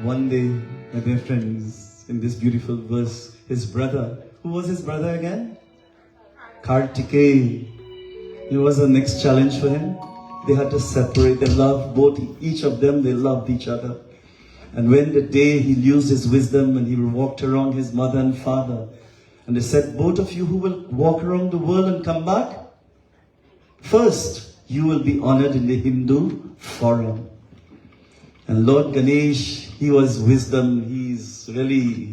One day, my dear friends, in this beautiful verse, his brother, who was his brother again? Kartikeya. It was the next challenge for him. They had to separate. They loved both, each of them, they loved each other. And when the day he used his wisdom and he walked around his mother and father, and they said, both of you who will walk around the world and come back, first, you will be honored in the Hindu forum. And Lord Ganesh, he was wisdom. He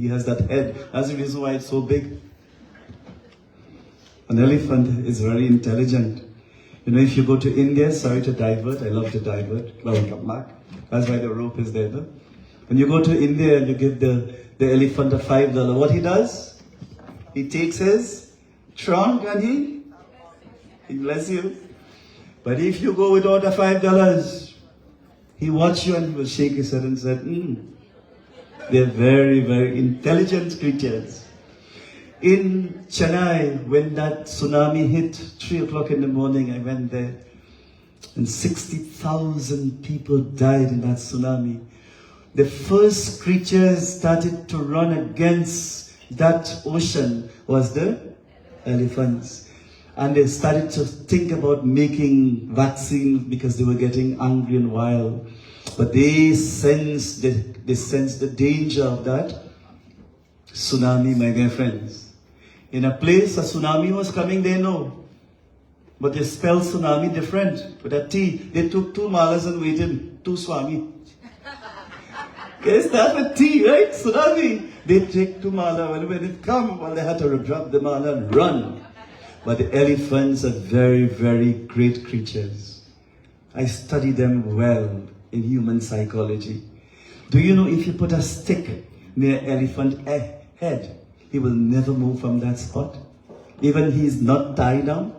has that head. That's the reason why it's so big. An elephant is very intelligent. You know, if you go to India, sorry to divert, I love to divert. Now we come back. That's why the rope is there. No? When you go to India and you give the elephant a $5, what he does? He takes his trunk and he bless you. But if you go without a $5, he watch you and he will shake his head and say, they're very, very intelligent creatures. In Chennai, when that tsunami hit, 3 o'clock in the morning, I went there, and 60,000 people died in that tsunami. The first creatures started to run against that ocean was the elephants. And they started to think about making vaccines because they were getting angry and wild. But they sensed the danger of that tsunami, my dear friends. In a place a tsunami was coming, they know. But they spell tsunami different. With a T, they took 2 malas and waited, 2 swami. Okay, start with T, right? Tsunami. They take 2 mala. Well, when it come, well, they had to drop the mala and run. But the elephants are very, very great creatures. I study them well in human psychology. Do you know if you put a stick near elephant head, he will never move from that spot? Even he is not tied down,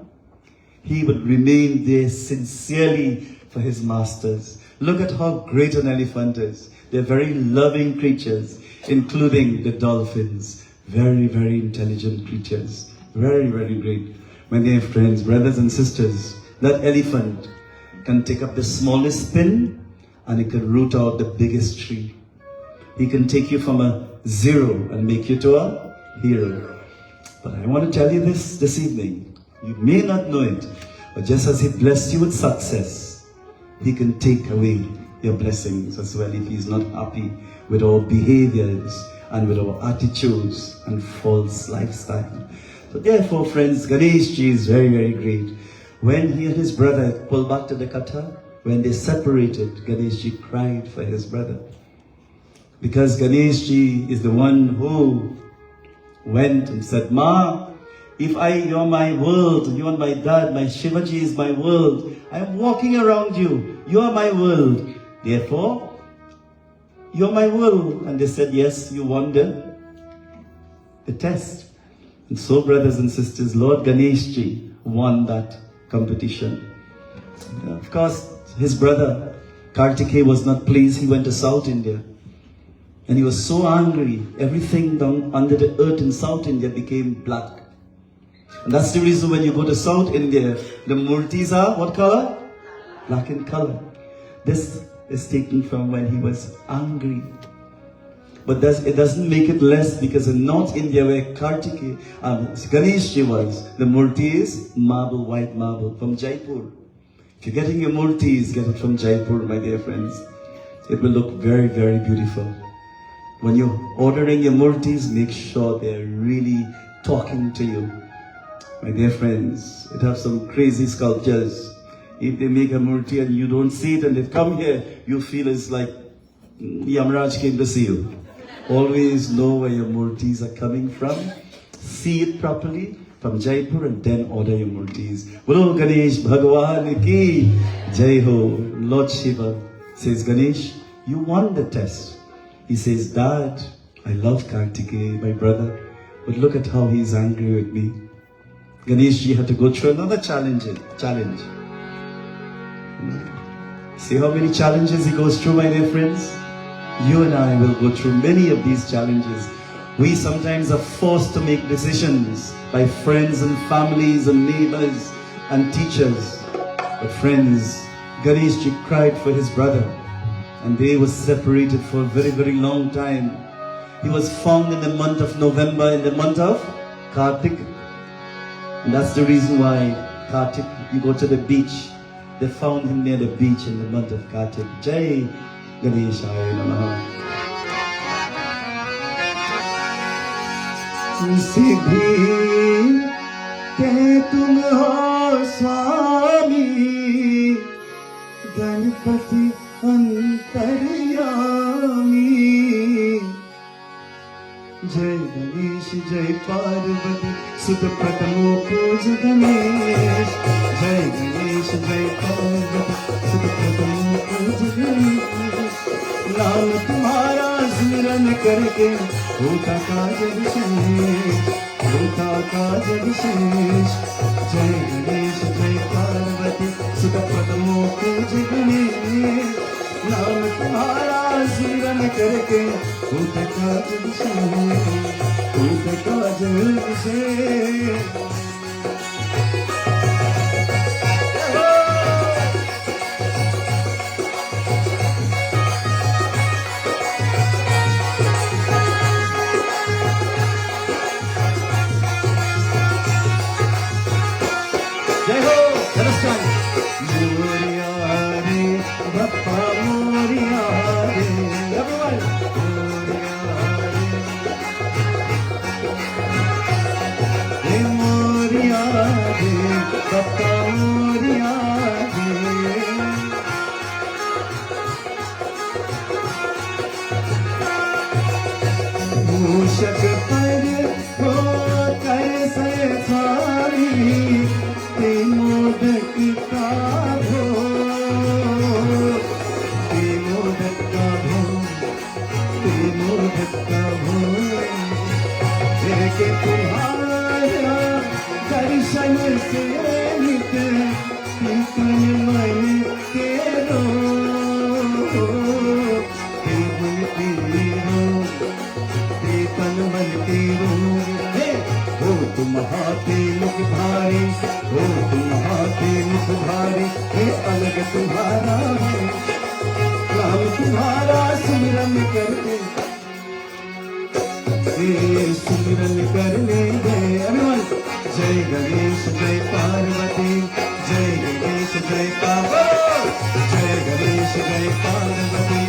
he would remain there sincerely for his masters. Look at how great an elephant is. They're very loving creatures, including the dolphins. Very, very intelligent creatures. Very, very great. My dear friends, brothers and sisters, that elephant can take up the smallest pin and it can root out the biggest tree. He can take you from a 0 and make you to a hero. But I want to tell you this evening. You may not know it, but just as He blessed you with success, He can take away your blessings as well if He's not happy with our behaviors and with our attitudes and false lifestyle. So therefore, friends, Ganeshji is very, very great. When he and his brother pulled back to the Kata, when they separated, Ganeshji cried for his brother. Because Ganeshji is the one who went and said, Ma, if you're my world, you are my dad, my Shivaji is my world. I am walking around you. You are my world. Therefore, you're my world. And they said, yes, you won the test. And so, brothers and sisters, Lord Ganeshji won that competition. Of course, his brother Kartikeya was not pleased. He went to South India. And he was so angry. Everything down under the earth in South India became black. And that's the reason when you go to South India, the murtis are what color? Black in color. This is taken from when he was angry. But it doesn't make it less, because in North India where Kartikeya, Ganeshji was, the murti is marble, white marble from Jaipur. If you're getting your murtis, get it from Jaipur, my dear friends. It will look very, very beautiful. When you're ordering your murtis, make sure they're really talking to you. My dear friends, it has some crazy sculptures. If they make a murti and you don't see it and they come here, you feel it's like Yamaraj came to see you. Always know where your murtis are coming from. See it properly from Jaipur and then order your murtis. Bolo Ganesh Bhagwan ki Jai Ho. Lord Shiva says, Ganesh, you won the test. He says, Dad, I love Kartikeya, my brother, but look at how he's angry with me. Ganeshji had to go through another challenge. See how many challenges he goes through, my dear friends? You and I will go through many of these challenges. We sometimes are forced to make decisions by friends and families and neighbors and teachers. But friends, Ganeshji cried for his brother, and they were separated for a very, very long time. He was found in the month of November, in the month of Kartik. And that's the reason why Kartik, you go to the beach. They found him near the beach in the month of Kartik. Jai Ganeshaya Namaha. Siddhi ke tum ho Swami, Ganpati Antaryami. Jai Ganesh, Jai Parvati, Sutta Pratamo Puja Ganesh. Jai Ganesh, Jai Parvati, Sutta Pratamo Puja Ganesh. नाम तुम्हारा स्मरण करके होता का जग शेष, होता का जग शेष. जय गणेश, जय पार्वती, सुत पद्मो पूज गणेश. नाम तुम्हारा स्मरण करके होता का जग शेष, होता का जग शेष. सुमिरन करने दे everyone जय गणेश जय पार्वती जय गणेश जय पार्वती जय गणेश जय पार्वती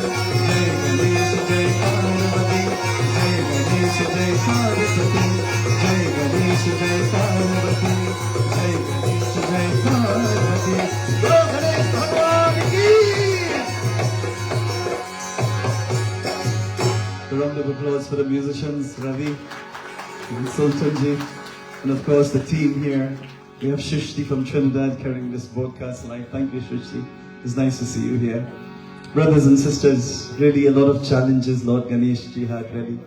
जय गणेश जय पार्वती जय गणेश जय पार्वती जय गणेश जय पार्वती जय गणेश जय पार्वती जय गणेश भगवान की A round of applause for the musicians, Ravi, and Sultanji, and of course the team here. We have Shushti from Trinidad carrying this broadcast live. Thank you, Shushti. It's nice to see you here. Brothers and sisters, really a lot of challenges Lord Ganeshji had really.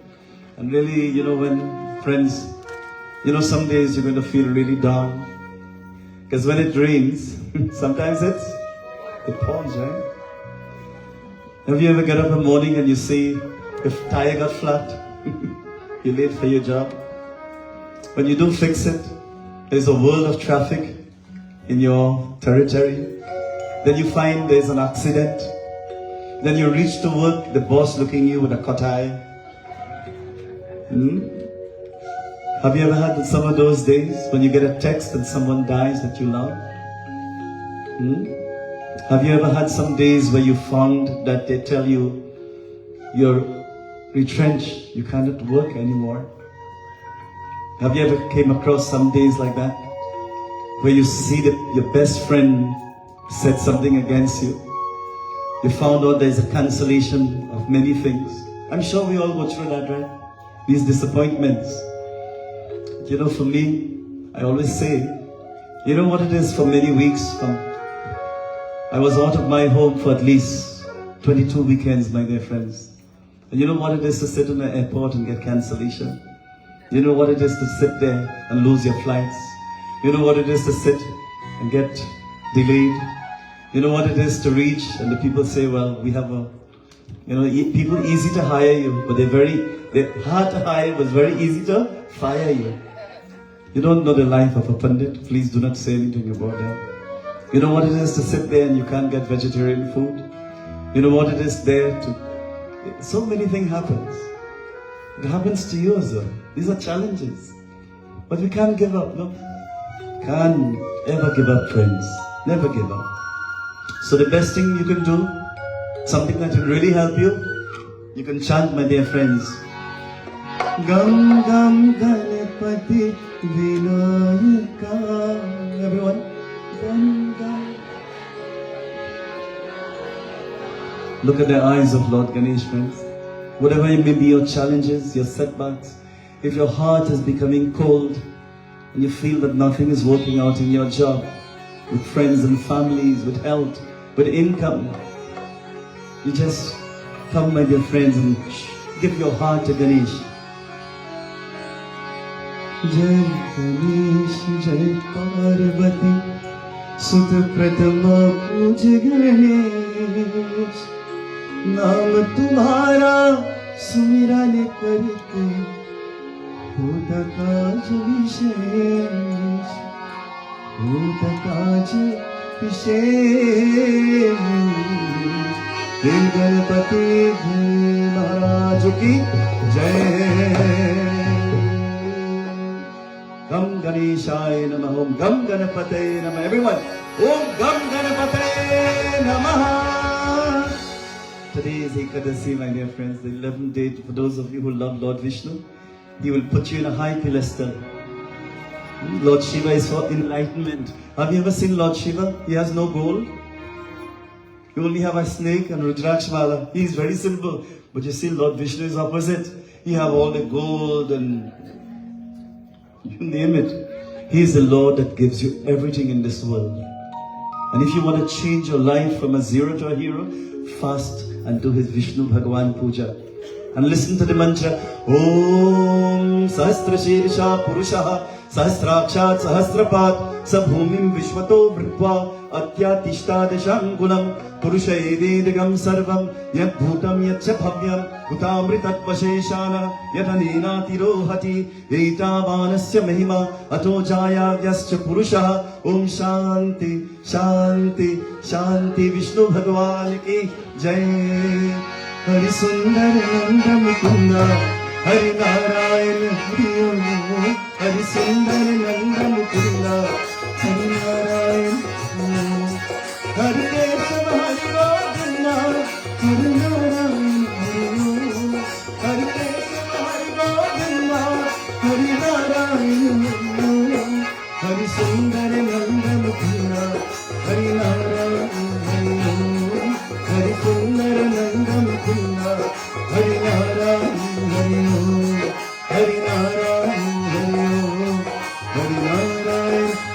And really, you know, when friends, you know, some days you're going to feel really down. Because when it rains, sometimes it pours, right? Have you ever get up in the morning and you see if tire got flat, you're late for your job. When you do fix it, there's a world of traffic in your territory. Then you find there's an accident. Then you reach to work, the boss looking at you with a cut eye. Have you ever had some of those days when you get a text and someone dies that you love? Have you ever had some days where you found that they tell you you're retrenched, you cannot work anymore? Have you ever came across some days like that? Where you see that your best friend said something against you? You found out there's a cancellation of many things. I'm sure we all go through that, right? These disappointments. You know, for me, I always say, you know what it is for many weeks? I was out of my home for at least 22 weekends, my dear friends. And you know what it is to sit in the airport and get cancellation? You know what it is to sit there and lose your flights? You know what it is to sit and get delayed? You know what it is to reach and the people say, well, we have people easy to hire you, but they're hard to hire, but very easy to fire you. You don't know the life of a Pundit. Please do not say anything about that. You know what it is to sit there and you can't get vegetarian food? You know what it is there to... So many things happens. It happens to you as well. These are challenges. But we can't give up, no? Can't ever give up, friends. Never give up. So the best thing you can do, something that will really help you, you can chant, my dear friends. Gam Gam Ganapati Vinayaka. Everyone. Gam Gam. Look at the eyes of Lord Ganesh, friends. Whatever may be your challenges, your setbacks, if your heart is becoming cold and you feel that nothing is working out in your job, with friends and families, with health, with income, you just come, my dear friends, and give your heart to Ganesh. Jai Ganesh, Jai Parvati, Sutta Pratama Puj Ganesh. नाम तुम्हारा सुमिरन करके होता काज विशेष होता काज विशेष हे गणपति महाराज की जय गम गणेशाय नमः ओम गम गणपते नमः everyone ओम गम गणपते नमः. Today is Ekadasi, my dear friends, the 11th day. For those of you who love Lord Vishnu, He will put you in a high pedestal. Lord Shiva is for enlightenment. Have you ever seen Lord Shiva? He has no gold. You only have a snake and Rudrakshmala. He is very simple. But you see, Lord Vishnu is opposite. He have all the gold and you name it. He is the Lord that gives you everything in this world. And if you want to change your life from a zero to a hero, fast and do his Vishnu Bhagavan Puja. And listen to the mantra. Om Sahasra Shirsha Purushaha Sahasrakshat Sahasrapat Sabhumim Vishwato Vritva Atyatishta Deshangulam Purusha Evedagam Sarvam Yat Bhutam Yat Chabhavyam Utamritat Vasheshana Yatanena Tirohati Etavanasya Mahima Ato Jaya Vyascha Purushaha Om Shanti Shanti Shanti Vishnu Bhagavan Ki Jai Hari Sundar Nanda Mukunda Hari Narayana Hari Om, Hari Sundar Nanda Mukunda, Hari Narayana Hari Kesava Hari Govinda, Hari Narayana Hari Om, Hari Kesava Hari Govinda, Hari Narayana Hari Sundar Nanda Mukunda, Hari Narayana Hari Om, Hari Sundar Nanda Mukunda, Hari Narayana Hari Om, Hari Narayana Hari Om, Hari Narayana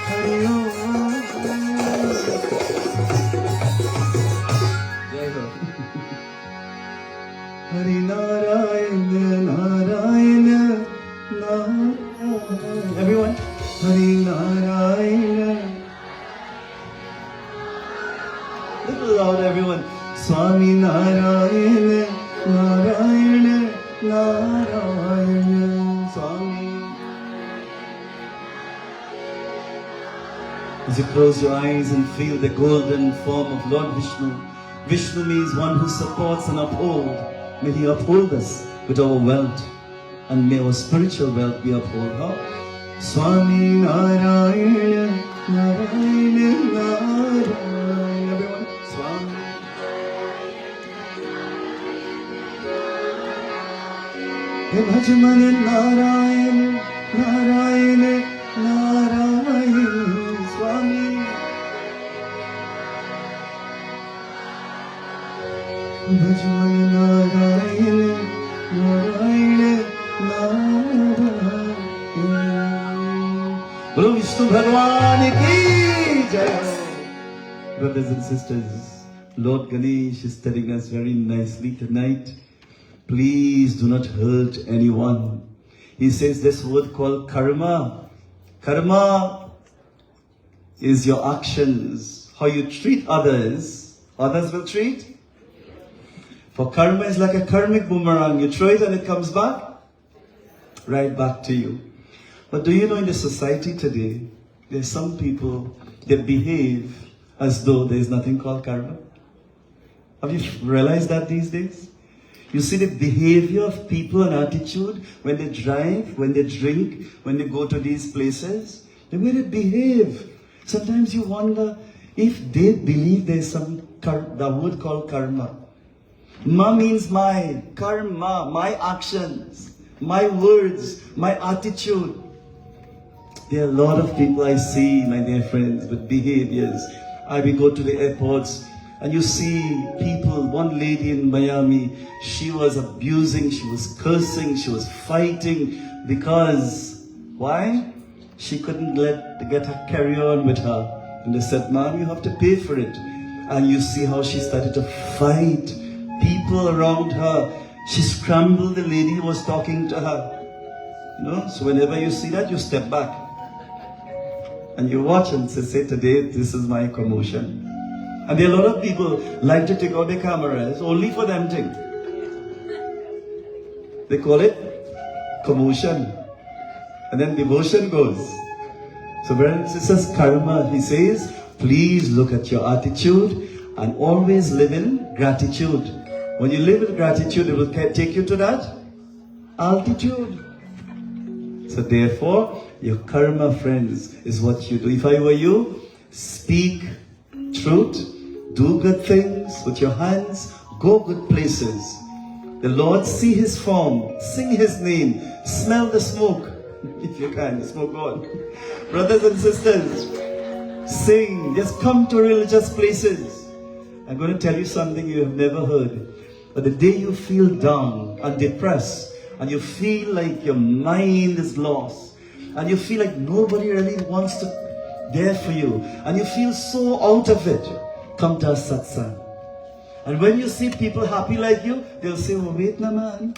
Hari Om. Jai Ho. Hari Narayana Narayana Narayana. Everyone. Hari Narayana. Little loud, everyone. Swami Narayana Narayana Narayana Swami. As you close your eyes and feel the golden form of Lord Vishnu. Vishnu means one who supports and upholds. May He uphold us with our wealth, and may our spiritual wealth be upheld. Huh? Swami Narayana Narayana Narayana. Everyone, Swami. Bhajamana Narayana Narayana Narayana Swami. Bhajamana Narayana Narayana Narayana. Bolo Vishnu Bhagwan ki jai. Brothers and sisters, Lord Ganesh is telling us very nicely tonight, please do not hurt anyone. He says this word called karma. Karma is your actions. How you treat others, others will treat. For karma is like a karmic boomerang. You throw it and it comes back, right back to you. But do you know in the society today, there's some people that behave as though there's nothing called karma? Have you realized that these days? You see the behavior of people and attitude when they drive, when they drink, when they go to these places. The way they behave. Sometimes you wonder if they believe there's the word called karma. Ma means my, karma, my actions, my words, my attitude. There are a lot of people I see, my dear friends, with behaviors. We go to the airports and you see people, one lady in Miami, she was abusing, she was cursing, she was fighting because, why? She couldn't get her carry on with her. And they said, ma'am, you have to pay for it. And you see how she started to fight people around her. She scrambled the lady who was talking to her. You know, so whenever you see that, you step back. And you watch and say, today, this is my commotion. And there are a lot of people like to take out their cameras only for them thing. They call it commotion. And then devotion goes. So brothers and sisters, karma, he says, please look at your attitude and always live in gratitude. When you live in gratitude, it will take you to that altitude. So therefore, your karma, friends, is what you do. If I were you, speak truth, do good things with your hands, go good places. The Lord, see His form, sing His name, smell the smoke, if you can, the smoke on. Brothers and sisters, sing, just come to religious places. I'm going to tell you something you have never heard. But the day you feel down and depressed, and you feel like your mind is lost, and you feel like nobody really wants to there for you, and you feel so out of it, come to a satsang. And when you see people happy like you, they'll say, oh wait na man,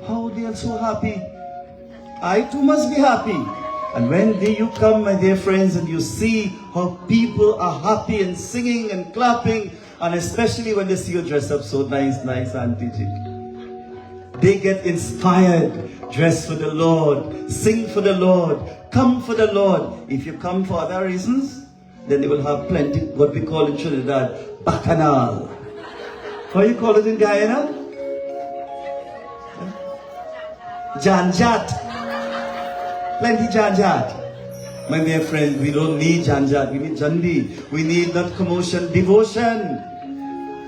how they are so happy, I too must be happy. And when you come, my dear friends, and you see how people are happy and singing and clapping, and especially when they see you dress up so nice, Auntie G. They get inspired, dress for the Lord, sing for the Lord, come for the Lord. If you come for other reasons, then they will have plenty, what we call in Trinidad, bacchanal. How you call it in Guyana? Janjat. Plenty janjat. My dear friend, we don't need janjat, we need jandi. We need not commotion, devotion.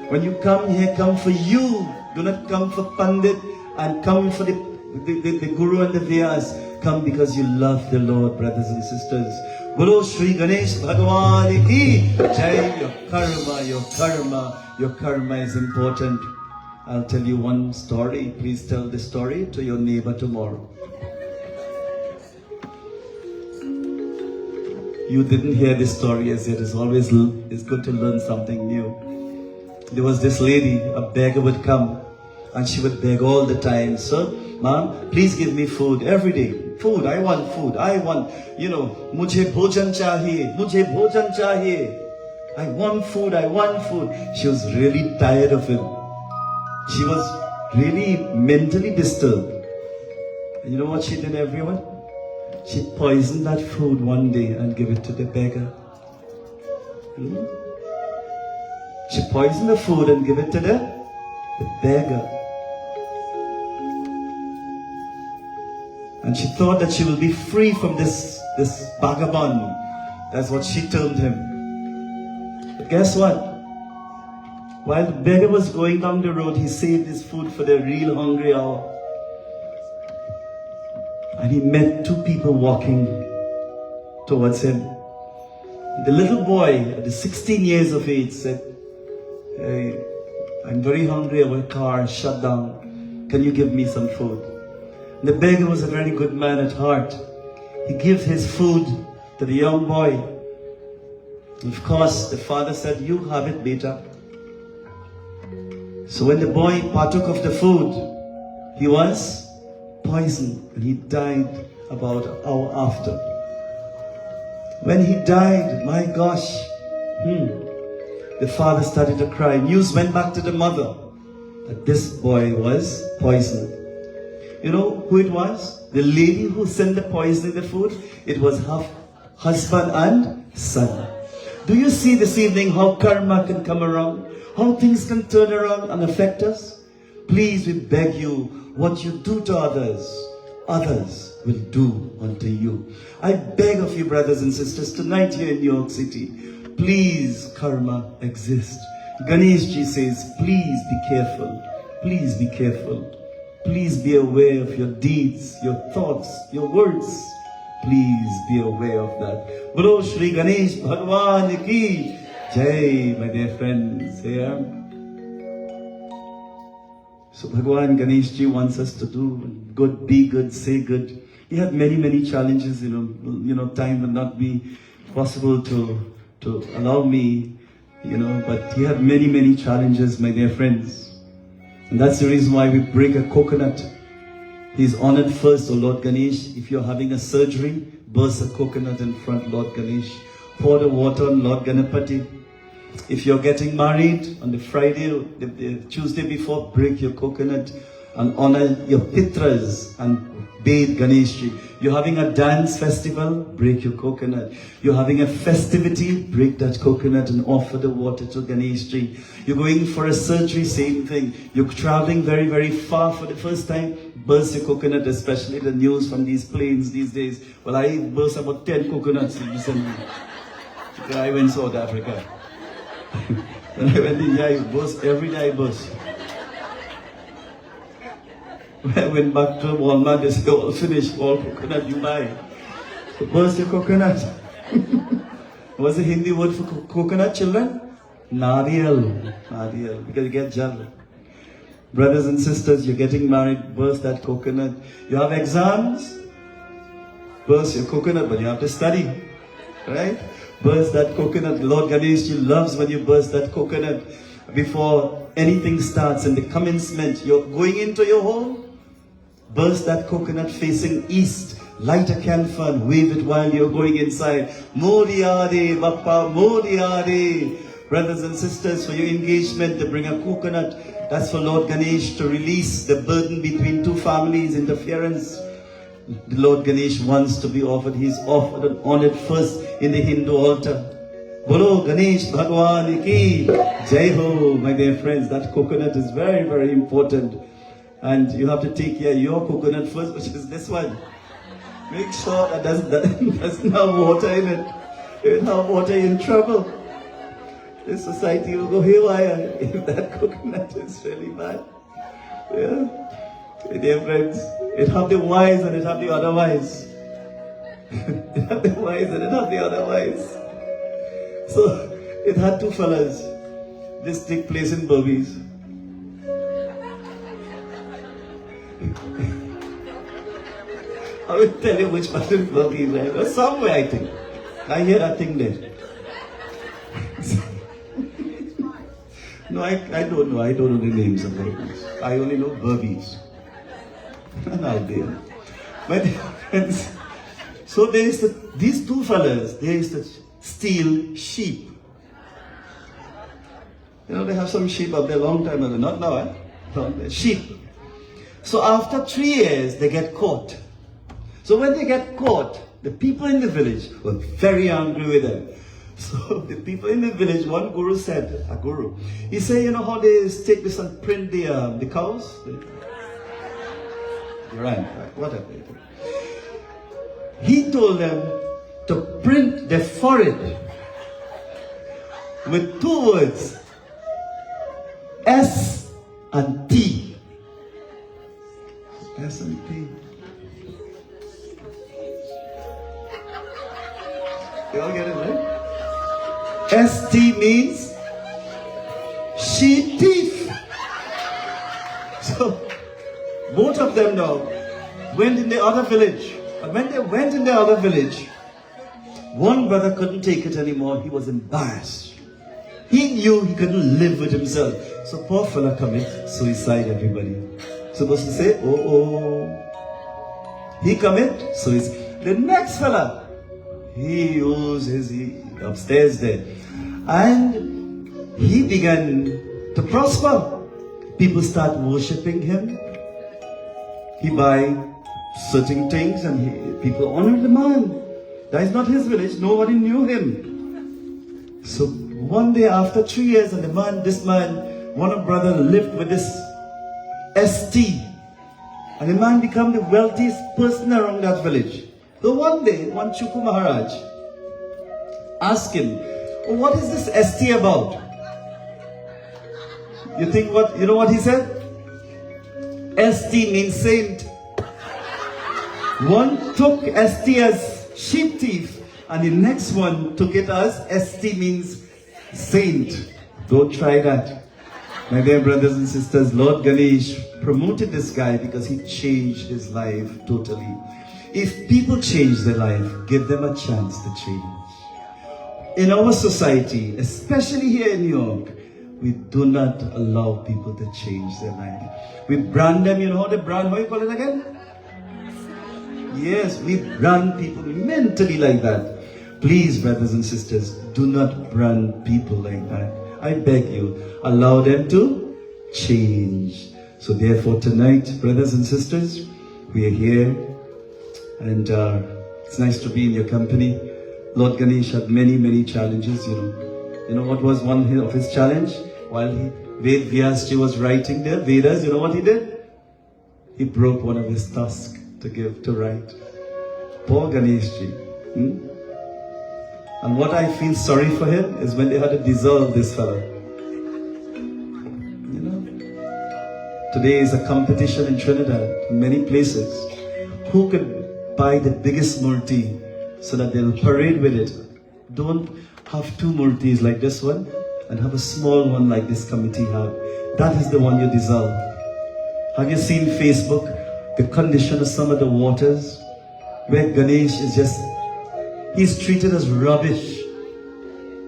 When you come here, come for you. Do not come for Pundit and come for the Guru and the Vyas. Come because you love the Lord, brothers and sisters. Bolo Shri Ganesh Bhagwan ki Jai. Your karma is important. I'll tell you one story. Please tell the story to your neighbor tomorrow. You didn't hear this story as yet. It's good to learn something new. There was this lady, a beggar would come and she would beg all the time. Sir, ma'am, please give me food every day. Food, I want food. I want, mujhe bhojan chahiye, mujhe bhojan chahiye. I want food, I want food. She was really tired of him. She was really mentally disturbed. And you know what she did, everyone? She poisoned that food one day and gave it to the beggar. She poisoned the food and gave it to the beggar. And she thought that she will be free from this vagabond. That's what she termed him. But guess what? While the beggar was going down the road, he saved his food for the real hungry hour. And he met two people walking towards him. The little boy, at 16 years of age, said, "Hey, I'm very hungry, our car is shut down. Can you give me some food?" The beggar was a very good man at heart. He gave his food to the young boy. Of course, the father said, "You have it, beta." So when the boy partook of the food, he was poisoned and he died about an hour after. When he died, my gosh, the father started to cry. News went back to the mother that this boy was poisoned. You know who it was? The lady who sent the poison in the food? It was her husband and son. Do you see this evening how karma can come around? How things can turn around and affect us? Please, we beg you, what you do to others, others will do unto you. I beg of you, brothers and sisters, tonight here in New York City, please, karma exists. Ganeshji says, please be careful. Please be careful. Please be aware of your deeds, your thoughts, your words. Please be aware of that. Bolo Shri Ganesh Bhagwan ki Jai, my dear friends. Here. So Bhagwan Ganeshji wants us to do good, be good, say good. He had many challenges, time will not be possible to allow me, but he had many challenges, my dear friends. And that's the reason why we break a coconut. He's honored first, O Lord Ganesh. If you're having a surgery, burst a coconut in front, Lord Ganesh. Pour the water on Lord Ganapati. If you're getting married on the Friday, the Tuesday before, break your coconut and honor your pitras and bathe Ganeshji. You're having a dance festival, break your coconut. You're having a festivity, break that coconut and offer the water to Ganeshji. You're going for a surgery, same thing. You're traveling very far for the first time, burst your coconut, especially the news from these planes these days. Well, I burst about 10 coconuts recently. I went to South Africa. When I went to India, I burst every day I burst. When I went back to Walmart, they said, all finished, all coconut you buy. So burst your coconut. What's the Hindi word for coconut, children? Nariyal. Nariyal, because you get jal. Brothers and sisters, you're getting married, burst that coconut. You have exams, burst your coconut, but you have to study. Right? Burst that coconut. Lord Ganeshji loves when you burst that coconut before anything starts in the commencement. You're going into your home, burst that coconut facing east, light a camphor and wave it while you're going inside. Modiare, Bappa, Modiare. Brothers and sisters, for your engagement, they bring a coconut. That's for Lord Ganesh to release the burden between two families, interference. The Lord Ganesh wants to be offered. He's offered and honored first in the Hindu altar. Bolo Ganesh Bhagwan ki Jai Ho. My dear friends, that coconut is very important. And you have to take care of your coconut first, which is this one. Make sure that doesn't have water in it. If it have water, you're in trouble. This society will go haywire if that coconut is really bad. Yeah. Dear friends, it have the wise and it have the otherwise. It have the wise and it have the otherwise. So it had two fellas. This took place in Burmese. I will tell you which part in Burmese, right? Or somewhere, I think. I hear that thing there. No, I don't know. I don't know the names of languages. I only know Burmese. And Albania. My dear friends, so these two fellas, they used to steal sheep. You know, they have some sheep up there a long time ago. Not now, eh? No, sheep. So after 3 years, they get caught. So when they get caught, the people in the village were very angry with them. So the people in the village, one guru said, he said, you know how they take this and print the cows? Right, whatever. He told them to print their forehead with 2 words, S and T. S and T. You all get it, right? ST means sheep thief. So both of them now went in the other village. And when they went in the other village, one brother couldn't take it anymore. He was embarrassed. He knew he couldn't live with himself. So poor fella commit suicide, everybody. Supposed to say, oh. He commit suicide. The next fella, he was upstairs there. And he began to prosper. People start worshipping him. He buy certain things and people honor the man. That is not his village. Nobody knew him. So one day after 3 years, and this man, one brother lived with this ST. And the man became the wealthiest person around that village. So one day, one Chuku Maharaj asked him, oh, what is this ST about? You know what he said? ST means saint. One took ST as sheep thief, and the next one took it as ST means saint. Don't try that. My dear brothers and sisters, Lord Ganesh promoted this guy because he changed his life totally. If people change their life, give them a chance to change. In our society, especially here in New York, we do not allow people to change their life. We brand them, you know how they brand, how you call it again? Yes, we brand people mentally like that. Please, brothers and sisters, do not brand people like that. I beg you, allow them to change. So therefore tonight, brothers and sisters, we are here and it's nice to be in your company. Lord Ganesh had many challenges, you know. You know what was one of his challenge? While Vyasji was writing the Vedas, you know what he did? He broke one of his tusks to write. Poor Ganeshji. And what I feel sorry for him is when they had to dissolve this fellow. You know, today is a competition in Trinidad, in many places. Who could buy the biggest murti so that they'll parade with it? Don't have 2 murtis like this one and have a small one like this committee have. That is the one you dissolve. Have you seen Facebook? The condition of some of the waters where Ganesh is just, he's treated as rubbish.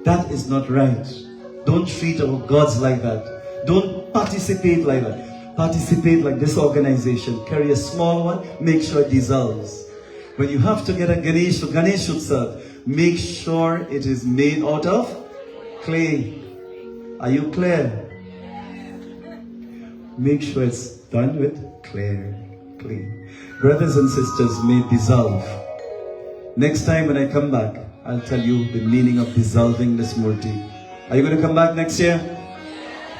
That is not right. Don't treat our gods like that. Don't participate like that. Participate like this organization. Carry a small one, make sure it dissolves. When you have to get a Ganesh Utsav, make sure it is made out of clay. Are you clear? Make sure it's done with clay. Brothers and sisters, may dissolve. Next time when I come back, I'll tell you the meaning of dissolving this murti. Are you going to come back next year?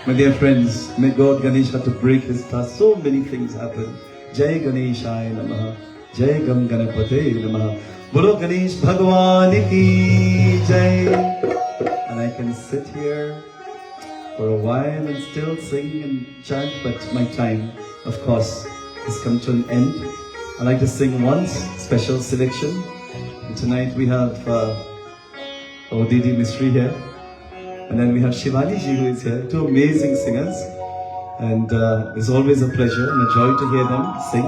My dear friends, may God Ganesh had to break his fast. So many things happen. Jai Ganeshaya Namaha. Jai Gam Ganapate Namaha. Bolo Ganesh Bhagwan ki Jai. And I can sit here for a while and still sing and chant, but my time, of course, has come to an end. I'd like to sing one special selection. And tonight we have our Didi Mistry here. And then we have Shivani ji who is here, two amazing singers. And it's always a pleasure and a joy to hear them sing.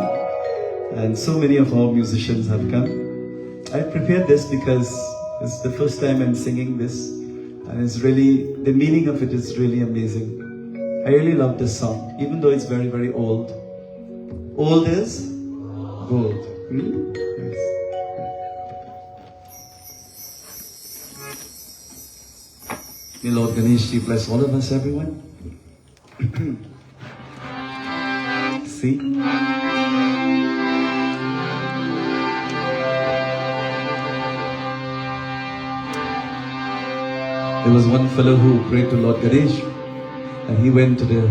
And so many of our musicians have come. I prepared this because it's the first time I'm singing this. And it's really, the meaning of it is really amazing. I really love this song, even though it's very, very old. Old is gold. Yes. May Lord Ganeshji bless all of us, everyone. See? There was one fellow who prayed to Lord Ganesh, and he went to the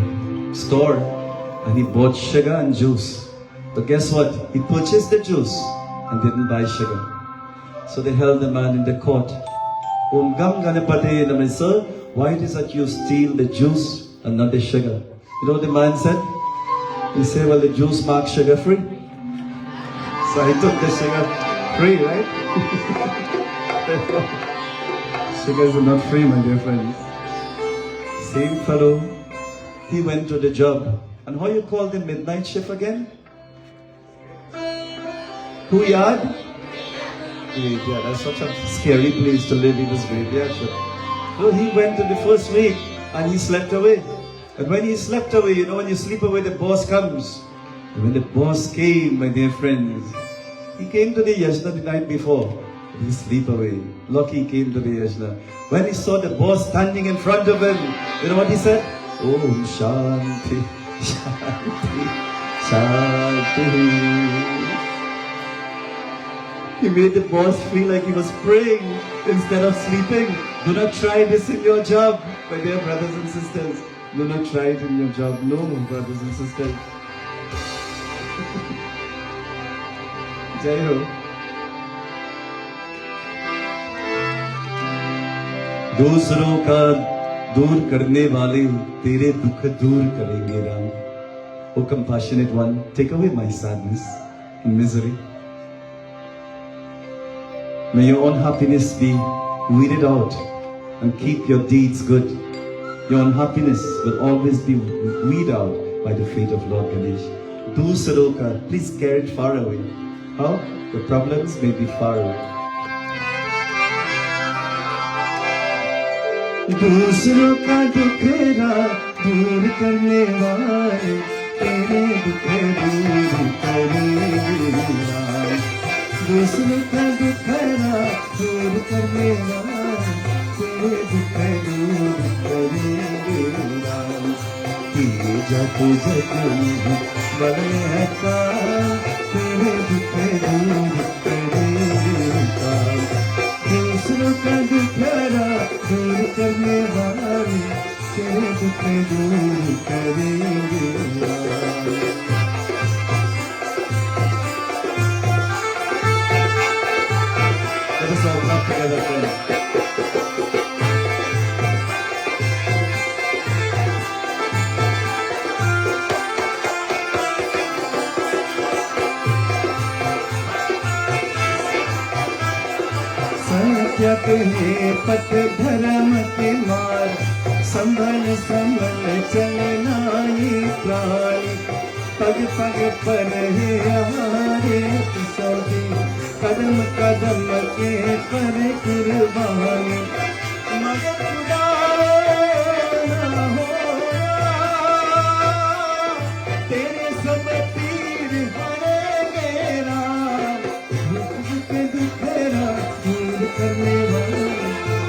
store and he bought sugar and juice. But guess what? He purchased the juice and didn't buy sugar. So they held the man in the court. Om Gam Ganapate Namah, sir, why it is that you steal the juice and not the sugar? You know what the man said? He said, well, the juice marks sugar free. So I took the sugar free, right? Sugars are not free, my dear friends. Same fellow, he went to the job. And how you call the midnight shift again? Who yard? Yeah, that's such a scary place to live. He was graveyard shift. So he went to the first week and he slept away. And when he slept away, you know, when you sleep away, the boss comes. And when the boss came, my dear friends, he came to the yajna the night before. He sleep away. Lucky he came to the yajna. When he saw the boss standing in front of him, you know what he said? Om Shanti, Shanti, Shanti. He made the boss feel like he was praying instead of sleeping. Do not try this in your job, my dear brothers and sisters. Do not try it in your job. No, brothers and sisters. Jai Ho. दूसरों का दूर करने वाले तेरे दुख दूर करेंगे Ram. O compassionate one, take away my sadness and misery. May your unhappiness be weeded out and keep your deeds good. Your unhappiness will always be weeded out by the fate of Lord Ganesh. दूसरों का, please carry it far away. How? The problems may be far away. दूसरों का दुखेरा दूर करने वाले तेरे दुख दूर करेंगे राम. दूसरों का दुखेरा दूर करने वाले तेरे दुख दूर करेंगे राम. तेरे जग जग बड़े का तेरे दुख दूर करेंगे राम. दूसरों का दुखेरा दूर करने वाले तेरे दुख दूर करेंगे Ram. Let us all clap together, friends. सत्य के पथ धर्म के मार्ग संभल संभल चलना ये प्राण. पग पग पर है हमारे सभी कदम कदम के पर कुर्बानी. मगर खुदा ना होगा तेरे सब तीर हरेंगे राम. दुख दुखेरा दूर करने वाले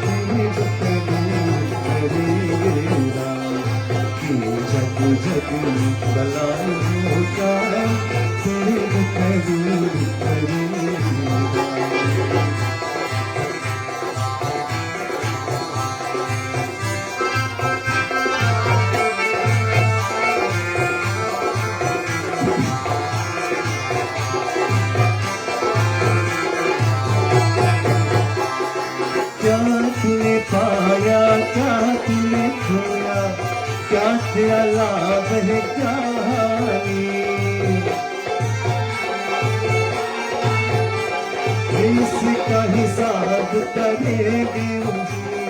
तेरे दुख दूर करेंगे राम. जग जग बलाओं का तेरे दुख दूर करेंगे राम. हिसाब है कहानी, इसका हिसाब करेंगे मुझे,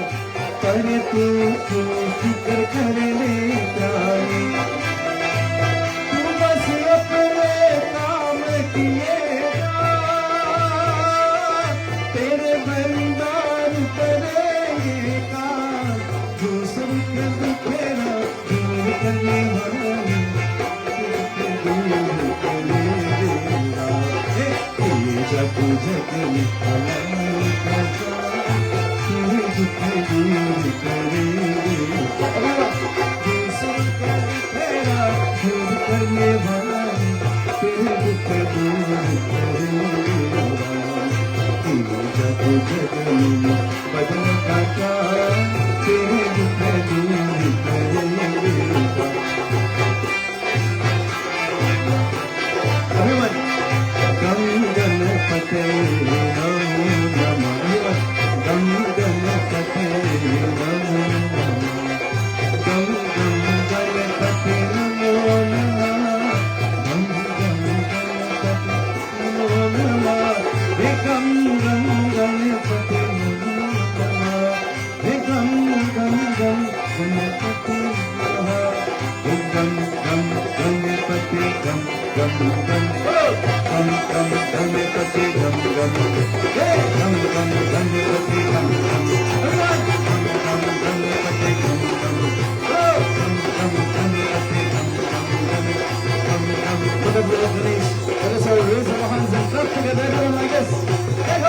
पर तू क्यों फिक्र कर ले जानी। तू बस अपने काम किएगा, तेरे भंडार करेंगे काम, दूसरों के दुखेरा दूर करने वाले, दूर करेगा। ये जग जग में हमारी पहचान, तेरे दुख दूर करेगा। दूसरों का दुखेरा दूर करने वाले, तेरे दुख दूर करेगा। ये जग जग में बदल का काम, तेरे दुख दूर करेगा। Everyone, Gam Ganapate Namo Namah, Gam Ganapate Namo Namah, Gam Ganapate Namo Namah, Gam Ganapate Namo Namah, Gam Ganapate Namo Namah, Gam Ganapate Namah, Gam Ganapate Gam Gam Gam Gam Gam Ganapati Gam Gam Hey Gam Gam Ganapati Gam Gam Gam Gam Ganapati Gam Gam Oh Gam Gam Ganapati Gam Gam Gam Gam Gam For the blood of Ganesh, let us all raise our hands and clap together everyone like this. Hey ho!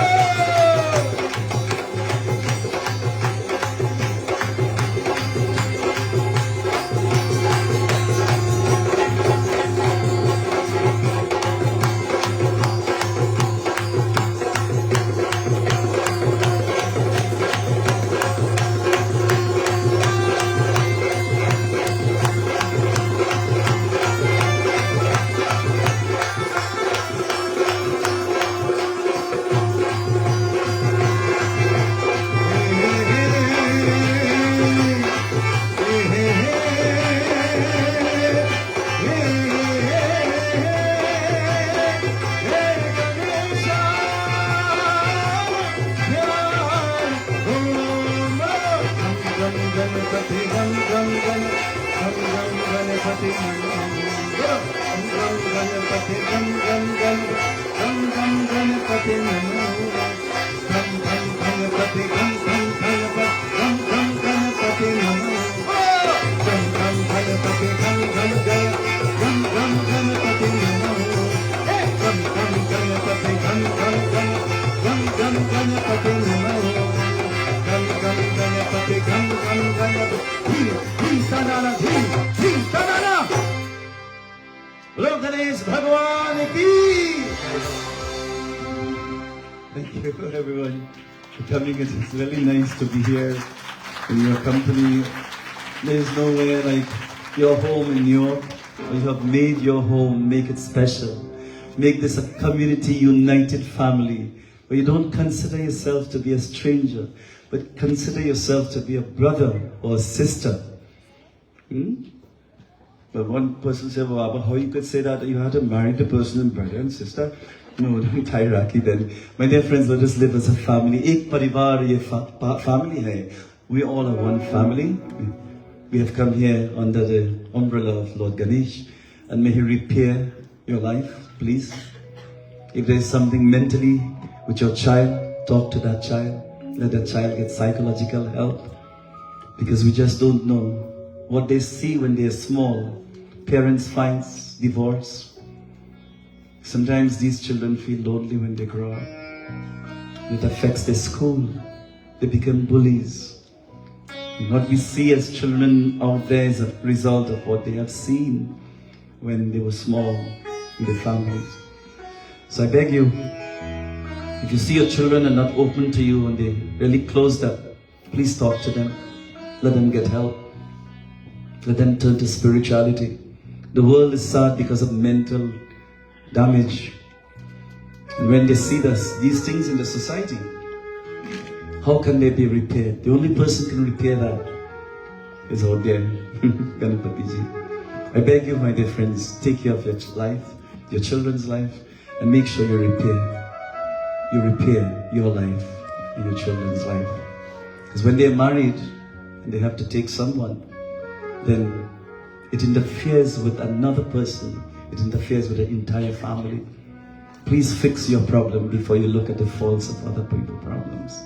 Thank you everyone for coming. It's really nice to be here in your company. There's nowhere like your home in New York. You have made your home, make it special. Make this a community united family where you don't consider yourself to be a stranger, but consider yourself to be a brother or a sister. But one person said, well, but how you could say that you had to marry the person and brother and sister? No, don't tie Rakhi then. My dear friends, let us live as a family. Ek parivar ye family hai. We all are one family. We have come here under the umbrella of Lord Ganesh, and may he repair your life, please. If there is something mentally with your child, talk to that child. Let that child get psychological help, because we just don't know what they see when they are small. Parents fights, divorce. Sometimes these children feel lonely when they grow up. It affects their school. They become bullies. What we see as children out there is a result of what they have seen when they were small in their families. So I beg you, if you see your children are not open to you and they really closed up, please talk to them. Let them get help. Let them turn to spirituality. The world is sad because of mental damage. And when they see these things in the society, how can they be repaired? The only person who can repair that is our dear Ganapati Ji. I beg you, my dear friends, take care of your life, your children's life, and make sure you repair your life and your children's life. Because when they're married and they have to take someone, then it interferes with another person. It interferes with the entire family. Please fix your problem before you look at the faults of other people's problems.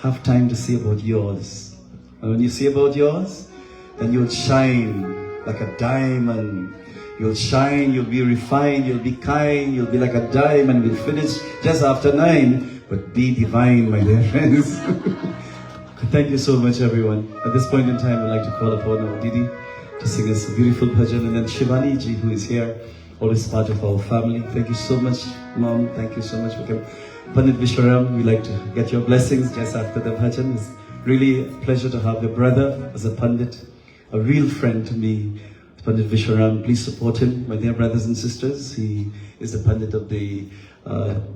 Have time to see about yours. And when you see about yours, then you'll shine like a diamond. You'll shine, you'll be refined, you'll be kind, you'll be like a diamond. We'll finish just after 9, but be divine, my dear friends. Thank you so much, everyone. At this point in time, I'd like to call upon our Didi to sing us a beautiful bhajan, and then Shivani ji, who is here, always part of our family. Thank you so much, Mom. Thank you so much for coming. Pundit Vishwaram, we'd like to get your blessings just after the bhajan. It's really a pleasure to have your brother as a Pundit, a real friend to me. Pundit Vishwaram, please support him, my dear brothers and sisters. He is the Pundit of the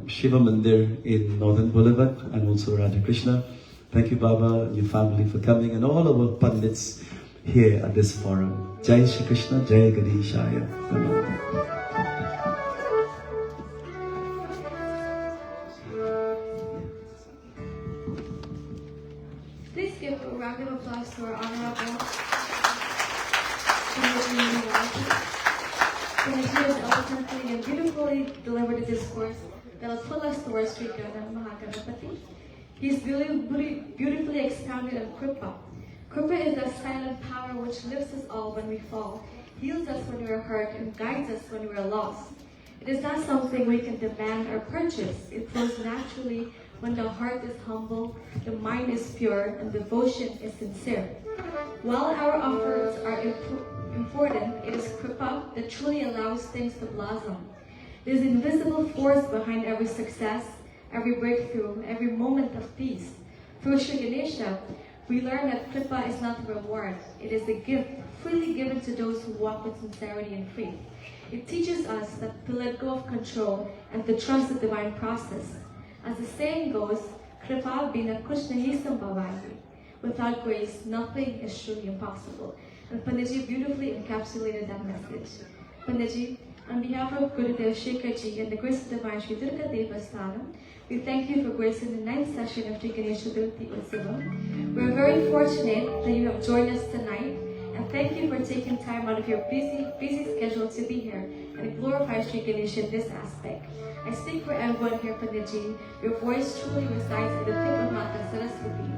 Shiva Mandir in Northern Boulevard and also Radha Krishna. Thank you, Baba, and your family for coming, and all our Pundits here at this forum. Jai Shri Krishna, Jai Ganeshaya. Please give a round of applause to our honorable Munelal. Ganeshji has eloquently and beautifully delivered a discourse that will pull us towards Sri Mahaganapati. He's beautifully expounded on Kripa. Kripa is the silent power which lifts us all when we fall, heals us when we are hurt, and guides us when we are lost. It is not something we can demand or purchase. It flows naturally when the heart is humble, the mind is pure, and devotion is sincere. While our efforts are important, it is Kripa that truly allows things to blossom. It is the invisible force behind every success, every breakthrough, every moment of peace. Through Sri Ganesha, we learn that Kripa is not a reward. It is a gift freely given to those who walk with sincerity and faith. It teaches us that to let go of control and to trust the divine process. As the saying goes, Kripa bina kuch nahi sambhavati. Without grace, nothing is truly impossible. And Panditji beautifully encapsulated that message. Panditji, on behalf of Gurudev Shekharji and the Grace of Divine Sri Durga Devasthanam, we thank you for gracing the 9th session of Sri Ganesh Utsav. We're very fortunate that you have joined us tonight, and thank you for taking time out of your busy schedule to be here and glorify Sri Ganesh in this aspect. I speak for everyone here, Panditji. Your voice truly resides in the tip of Mata Saraswati.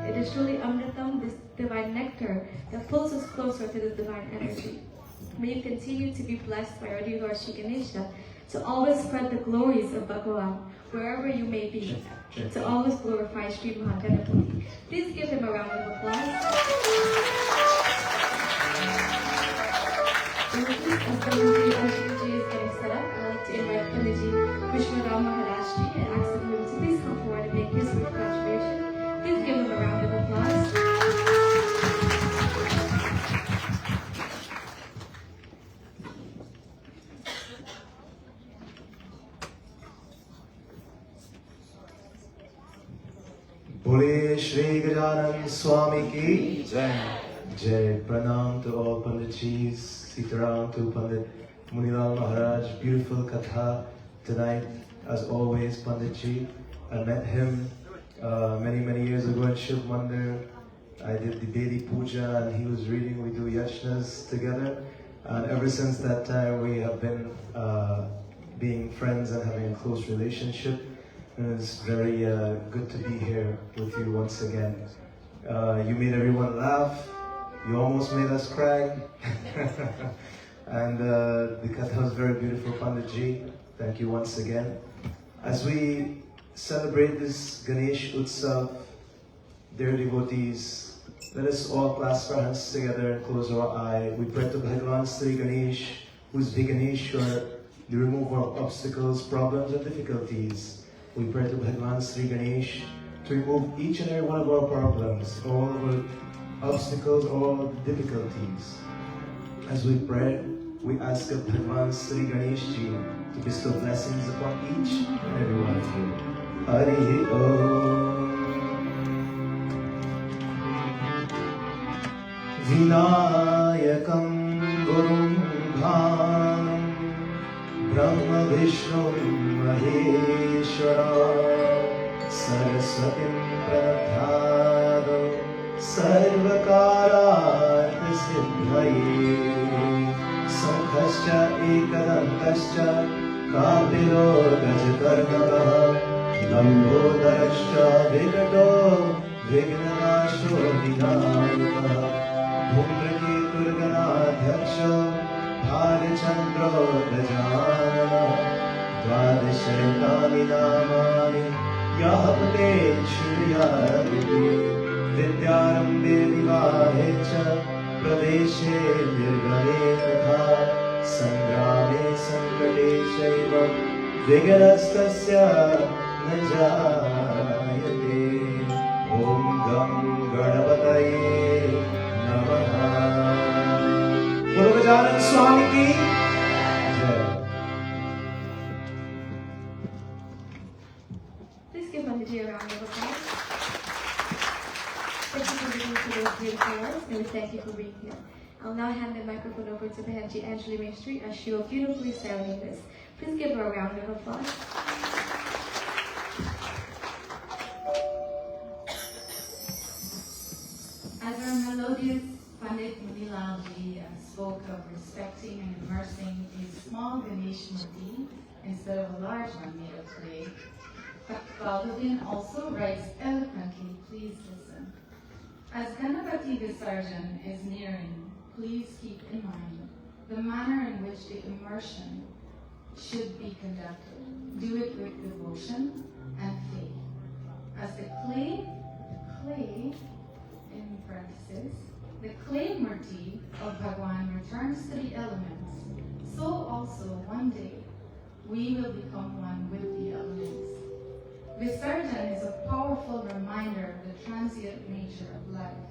It is truly Amritam, this divine nectar that pulls us closer to the divine energy. May you continue to be blessed by our dear Lord Sri Ganesha, to always spread the glories of Bhagavan wherever you may be, to always glorify Sri Mahaganapati. Please give him a round of applause. As Ganeshji is getting set up, I'd like to invite Panditji Vishwaram Maharajji and ask him to please come forward and make his brief contribution. Please give him a round of applause. Bole Shri Gajanan Swami ki Jai. Jai. Pranam to all Panditjis, Sitaram to Pandit Munelal Maharaj. Beautiful katha tonight, as always, Panditji. I met him many years ago in Shiv Mandir. I did the daily puja and he was reading. We do yashnas together. And ever since that time, we have been being friends and having a close relationship. And it's very good to be here with you once again. You made everyone laugh. You almost made us cry. And the katha was very beautiful, Panditji. Thank you once again. As we celebrate this Ganesh Utsav, dear devotees, let us all clasp our hands together and close our eye. We pray to Bhagavan Sri Ganesh, who is the Ganeshwar, the remover of obstacles, problems and difficulties. We pray to Bhagavan Sri Ganesh to remove each and every one of our problems, all our obstacles, all difficulties. As we pray, we ask of Bhagavan Sri Ganeshji to bestow blessings upon each and every one of you. Hari Om. Vinayakam गुरुं भानं ब्रह्म विष्णुं महेश्वरा सरस्वतीं प्रदधातु सर्वकारार्थसिद्धये शङ्खश्च एकदन्तश्च कापिलो गजकर्णकः लम्बोदरश्च विकटो विघ्ननाशो विनायकः धूम्रकेतुर्गणाध्यक्ष भालचन्द्रो गजाननः द्वादशैतानि नामानि यः पते श्रुयादिति विद्यारम्भे विवाहे च प्रवेशे निर्गमे तथा सङ्ग्रामे सङ्कटे चैव विघ्नस्तस्य न जायते ॐ गं गणपतये नमः बोलो गजानन स्वामी की जय। Please give Panditji a round of applause. Thank you for listening to those great prayers, and we thank you for being here. I'll now hand the microphone over to Bhenji Anjali Mistry as she will beautifully serenade this. Please give her a round of applause. As our melodious Pandit Munelal spoke of respecting and immersing a small Ganesh Murti instead of a large one made of clay, Bhagavavan also writes eloquently, please listen. As Ganapati Visarjan is nearing, please keep in mind the manner in which the immersion should be conducted. Do it with devotion and faith. As the clay, in parentheses, the clay murti of Bhagwan returns to the elements, so also one day we will become one with the elements. Visarjan is a powerful reminder of the transient nature of life.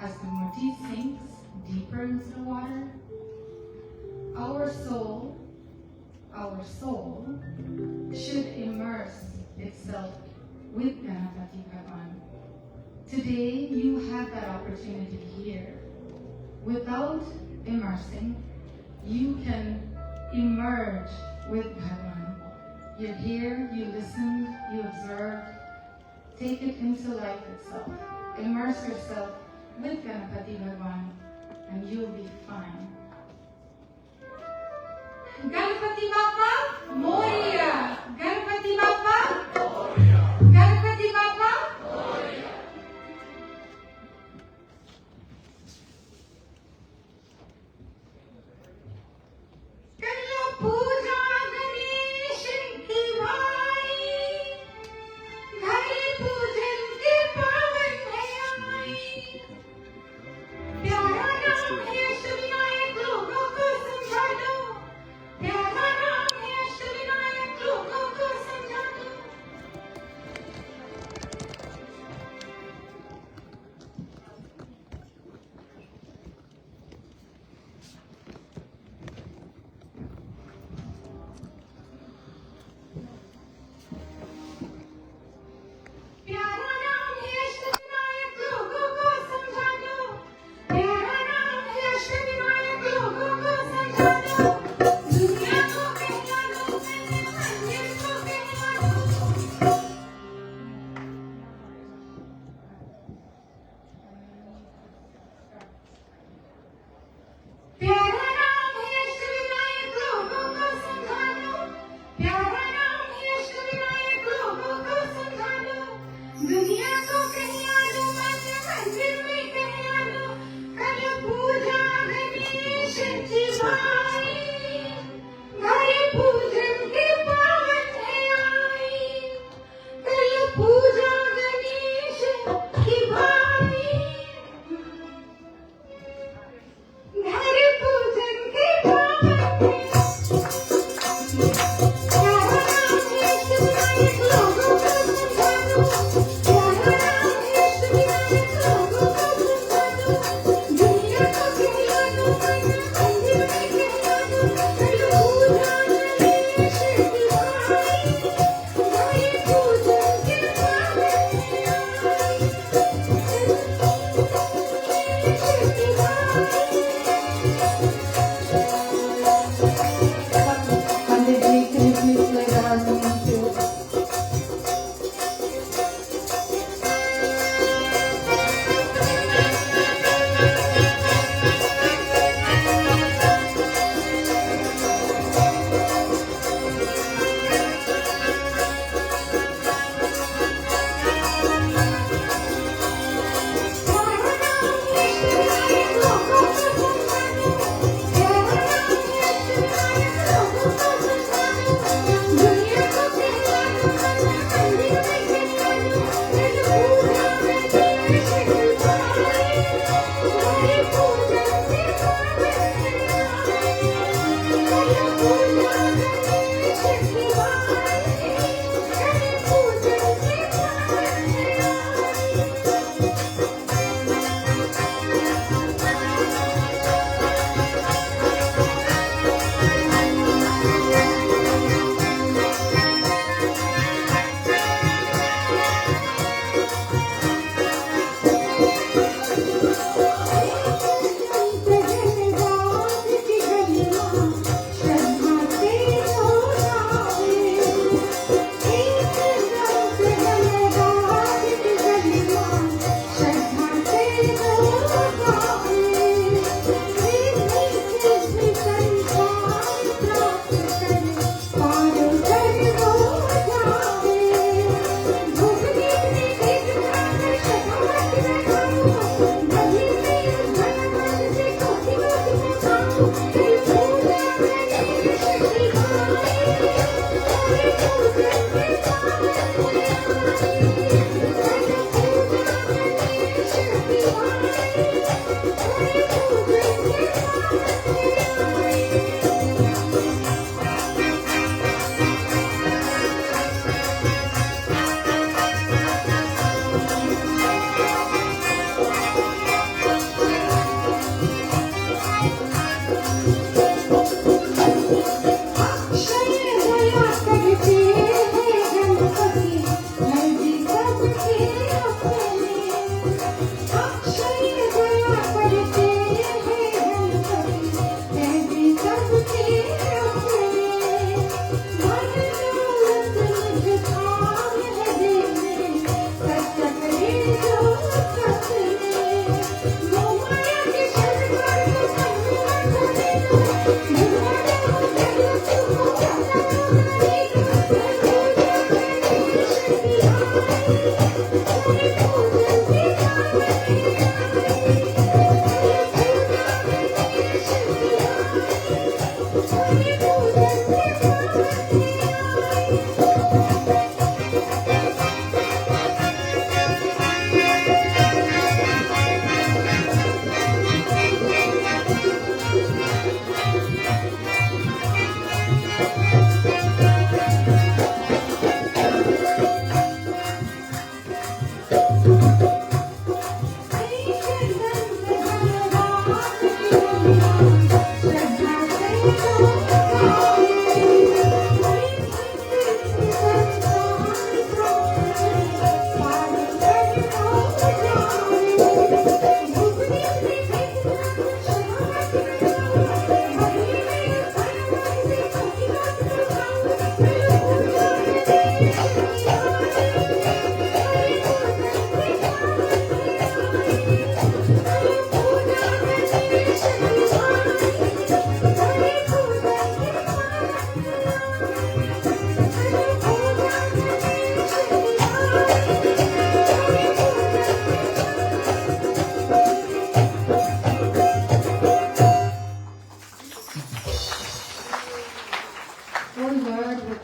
As the murti sinks deeper into the water, our soul should immerse itself with Ganapati Bhagwan. Today, you have that opportunity here. Without immersing, you can emerge with Bhagwan. You're here, you listened, you observed. Take it into life itself. Immerse yourself with Ganapati Bhagwan, and you'll be fine. Ganapati Bappa Moria! Ganapati Bappa Moria! Ganapati Bappa Moria! Kanya Puja Ganesh ki bhai, Ghare Pujan ke pavan hai aayi. प्यारा नाम है सुनिया एक लोगों को समझा दो प्यारा नाम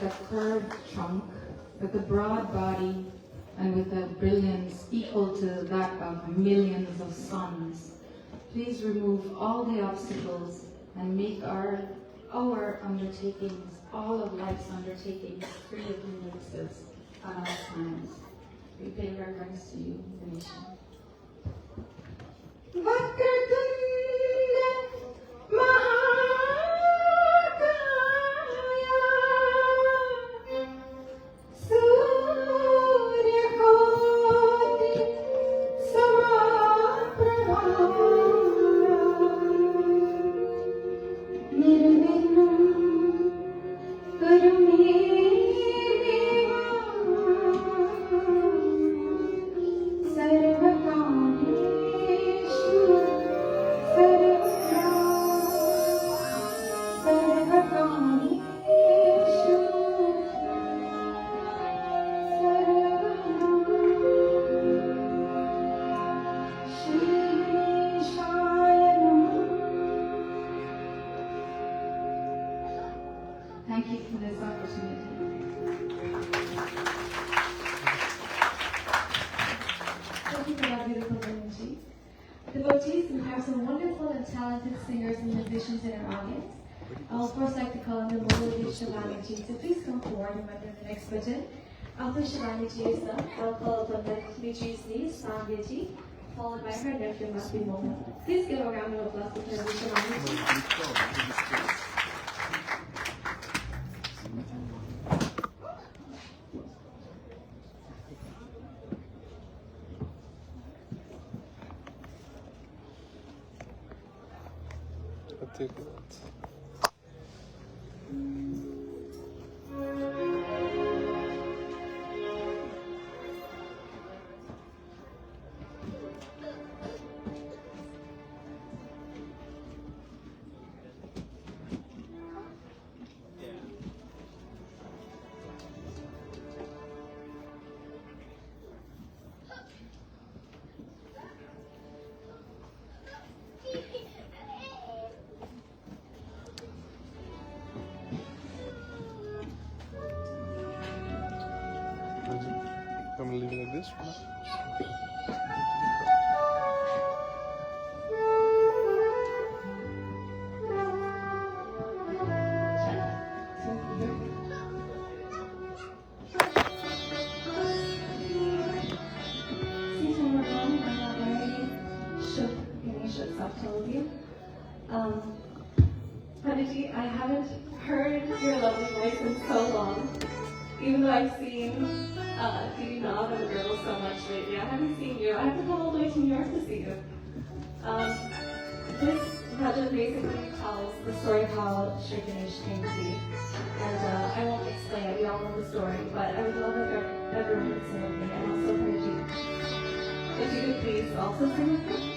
a curved trunk with a broad body and with a brilliance equal to that of millions of suns. Please remove all the obstacles and make our undertakings, all of life's undertakings, free of hindrances at all times. We pay reverence to you, Ganesha. Thank you for this opportunity. Thank you for that beautiful Ganeshji. Devotees, we have some wonderful and talented singers and musicians in our audience. I would first like to call on the Munelal Shivanaji to please come forward and render the next bhajan. After Shivanaji is done, I'll call upon the Niji's niece, Sandhyaji, followed by her nephew, Matthew Mohan. Please give a round of applause to Shivanaji. Take that. I'm gonna leave it like this for now. Since we're wrong, I'm not very shook Ganesh Utsav told you. Panditji, I haven't heard your lovely voice in so long. Even though I've seen TV Nod and the girls so much lately, I haven't seen you. I have to come all the way to New York to see you. This bhajan basically tells the story of how Shri Ganesh came to be. And I won't explain it, we all know the story, but I would love if everyone would sing with me and also Panditji. If you could please also sing with me.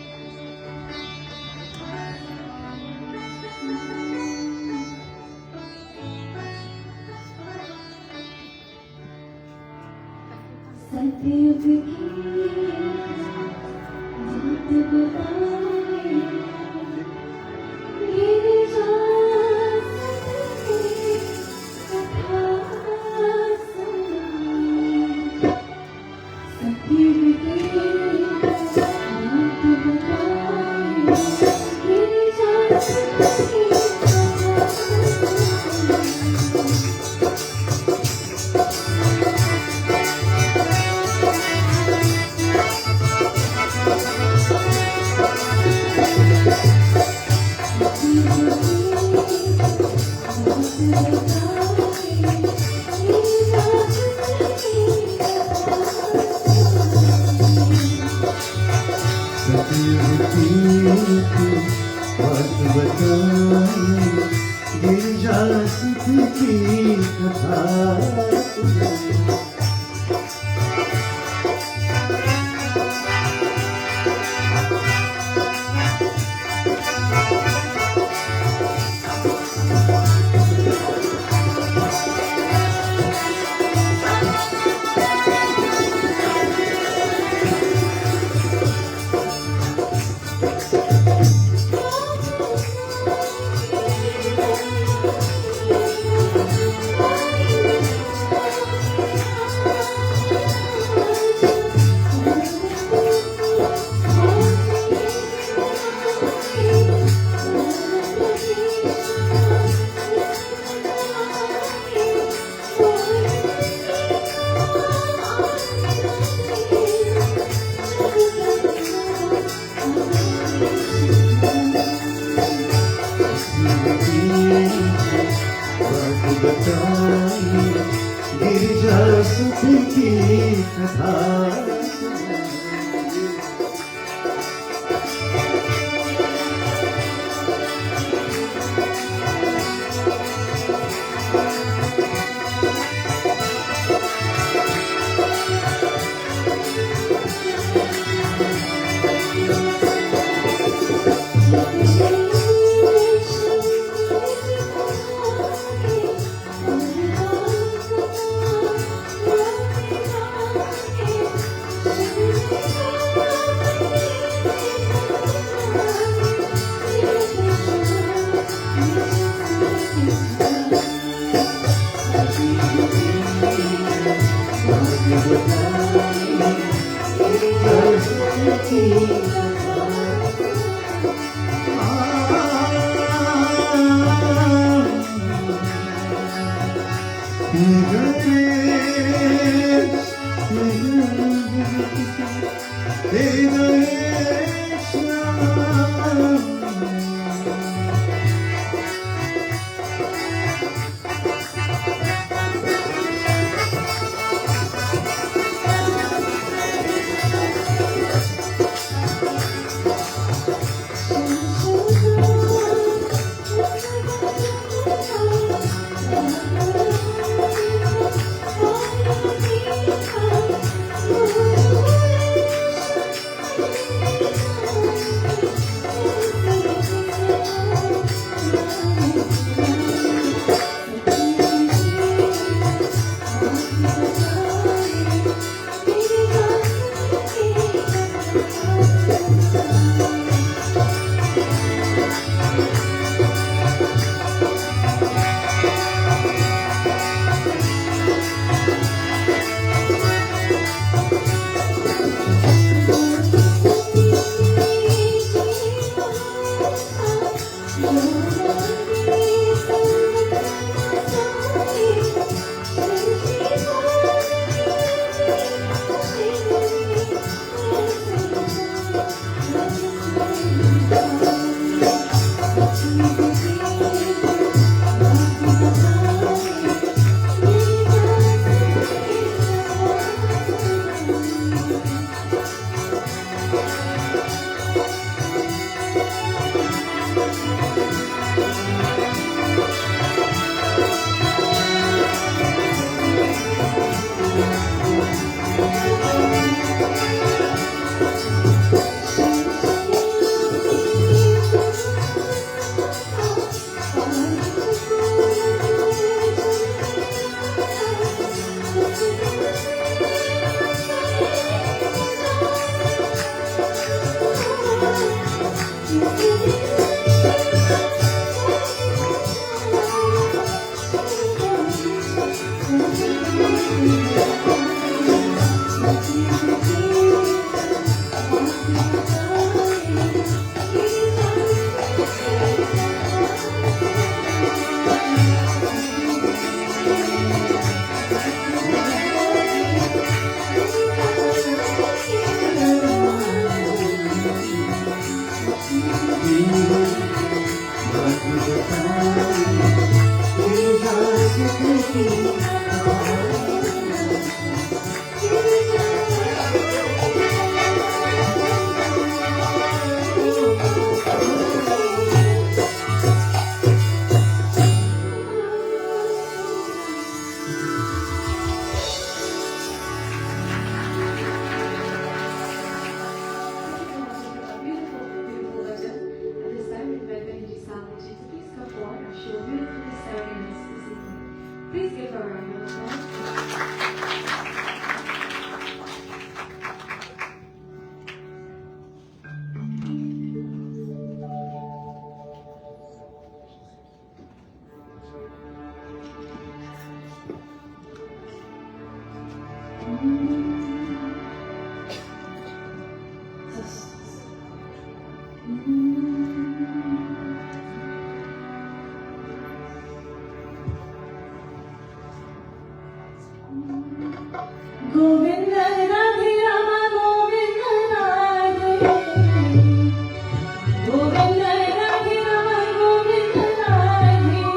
सतयुग की बात बताए मेरे जान की कथा सुनाए सतयुग की बात बताए मेरे जान की बात बताइए गिरिजा सुख की कथा Please give her a round of applause. Govind Radhe Rama Govind Radhe Govind Radhe Rama Govind Radhe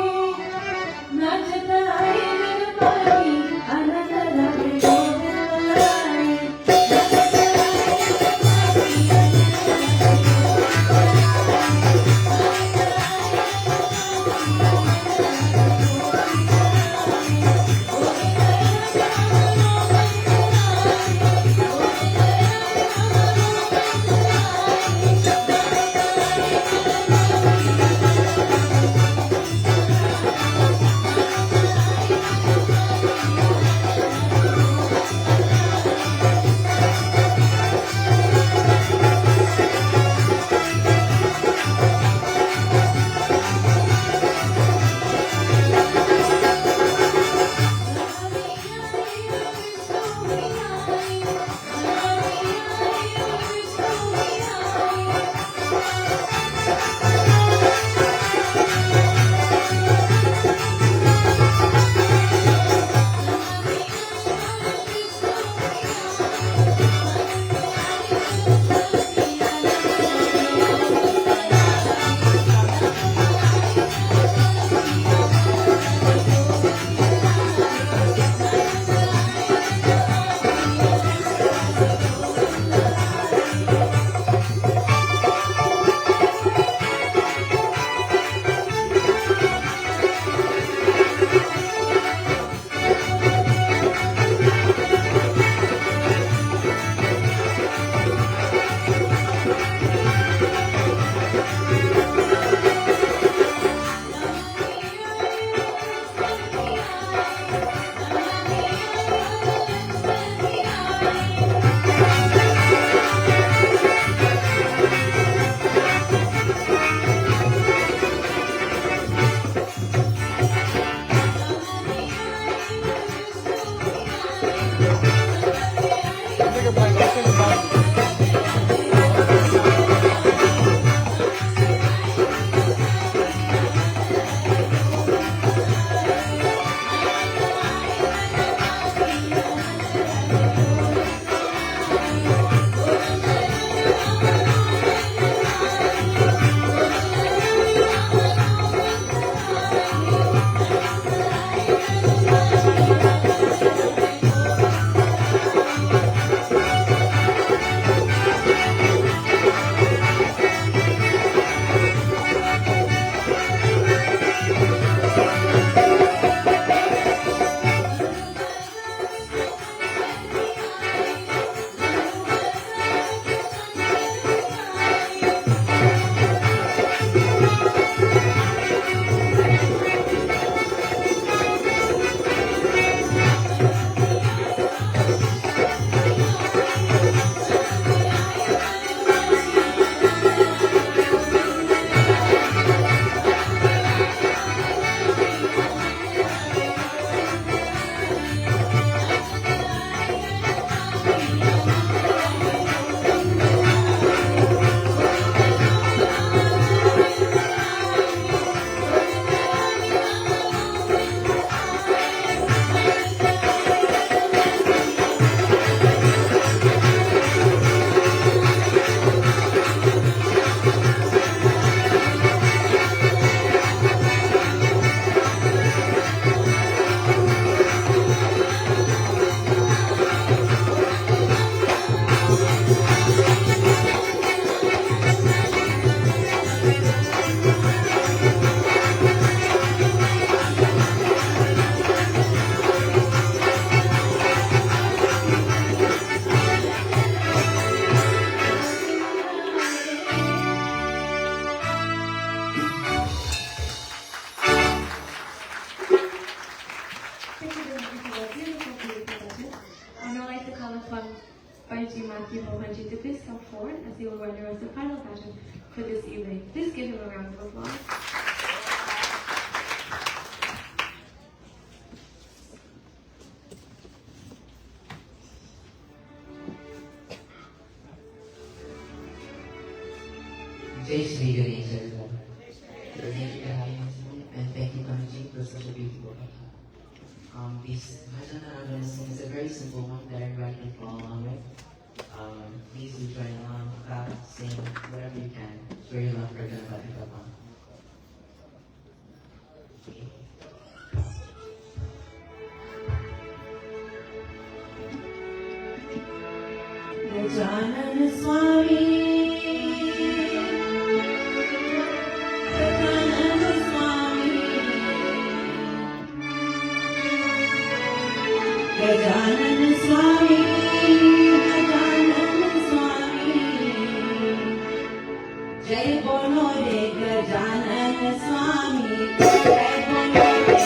Jai Ganesh everyone. Thank you for having us today, and thank you Ganeshji for such a beautiful bhajan. This bhajan that I'm going to sing is a very simple one that everybody can follow along with. Please do join along, clap, sing, whatever you can. Show your love for Ganapati Baba. Gajanan स्वामी गजानन स्वामी गजानन स्वामी गजानन स्वामी जय बोलो रे गजानन स्वामी जय बोलो रे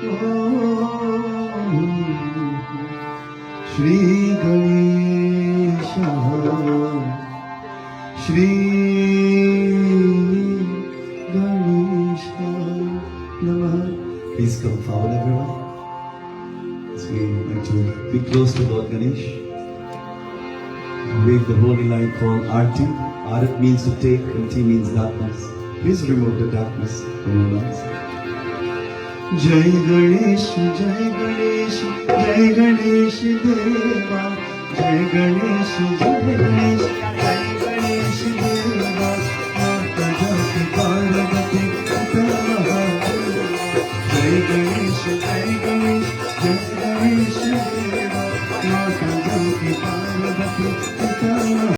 Oh Shri Ganesha, Shri Ganesha Namah. Please come forward, everyone. As we like to be close to Lord Ganesh, wave the holy line called Arti. Arat means to take and T means darkness. Please remove the darkness from our lives. Jai Ganesh, Jai Ganesh, Jai Ganesh Deva, Jai Ganesh, Jai Ganesh, Jai Ganesh.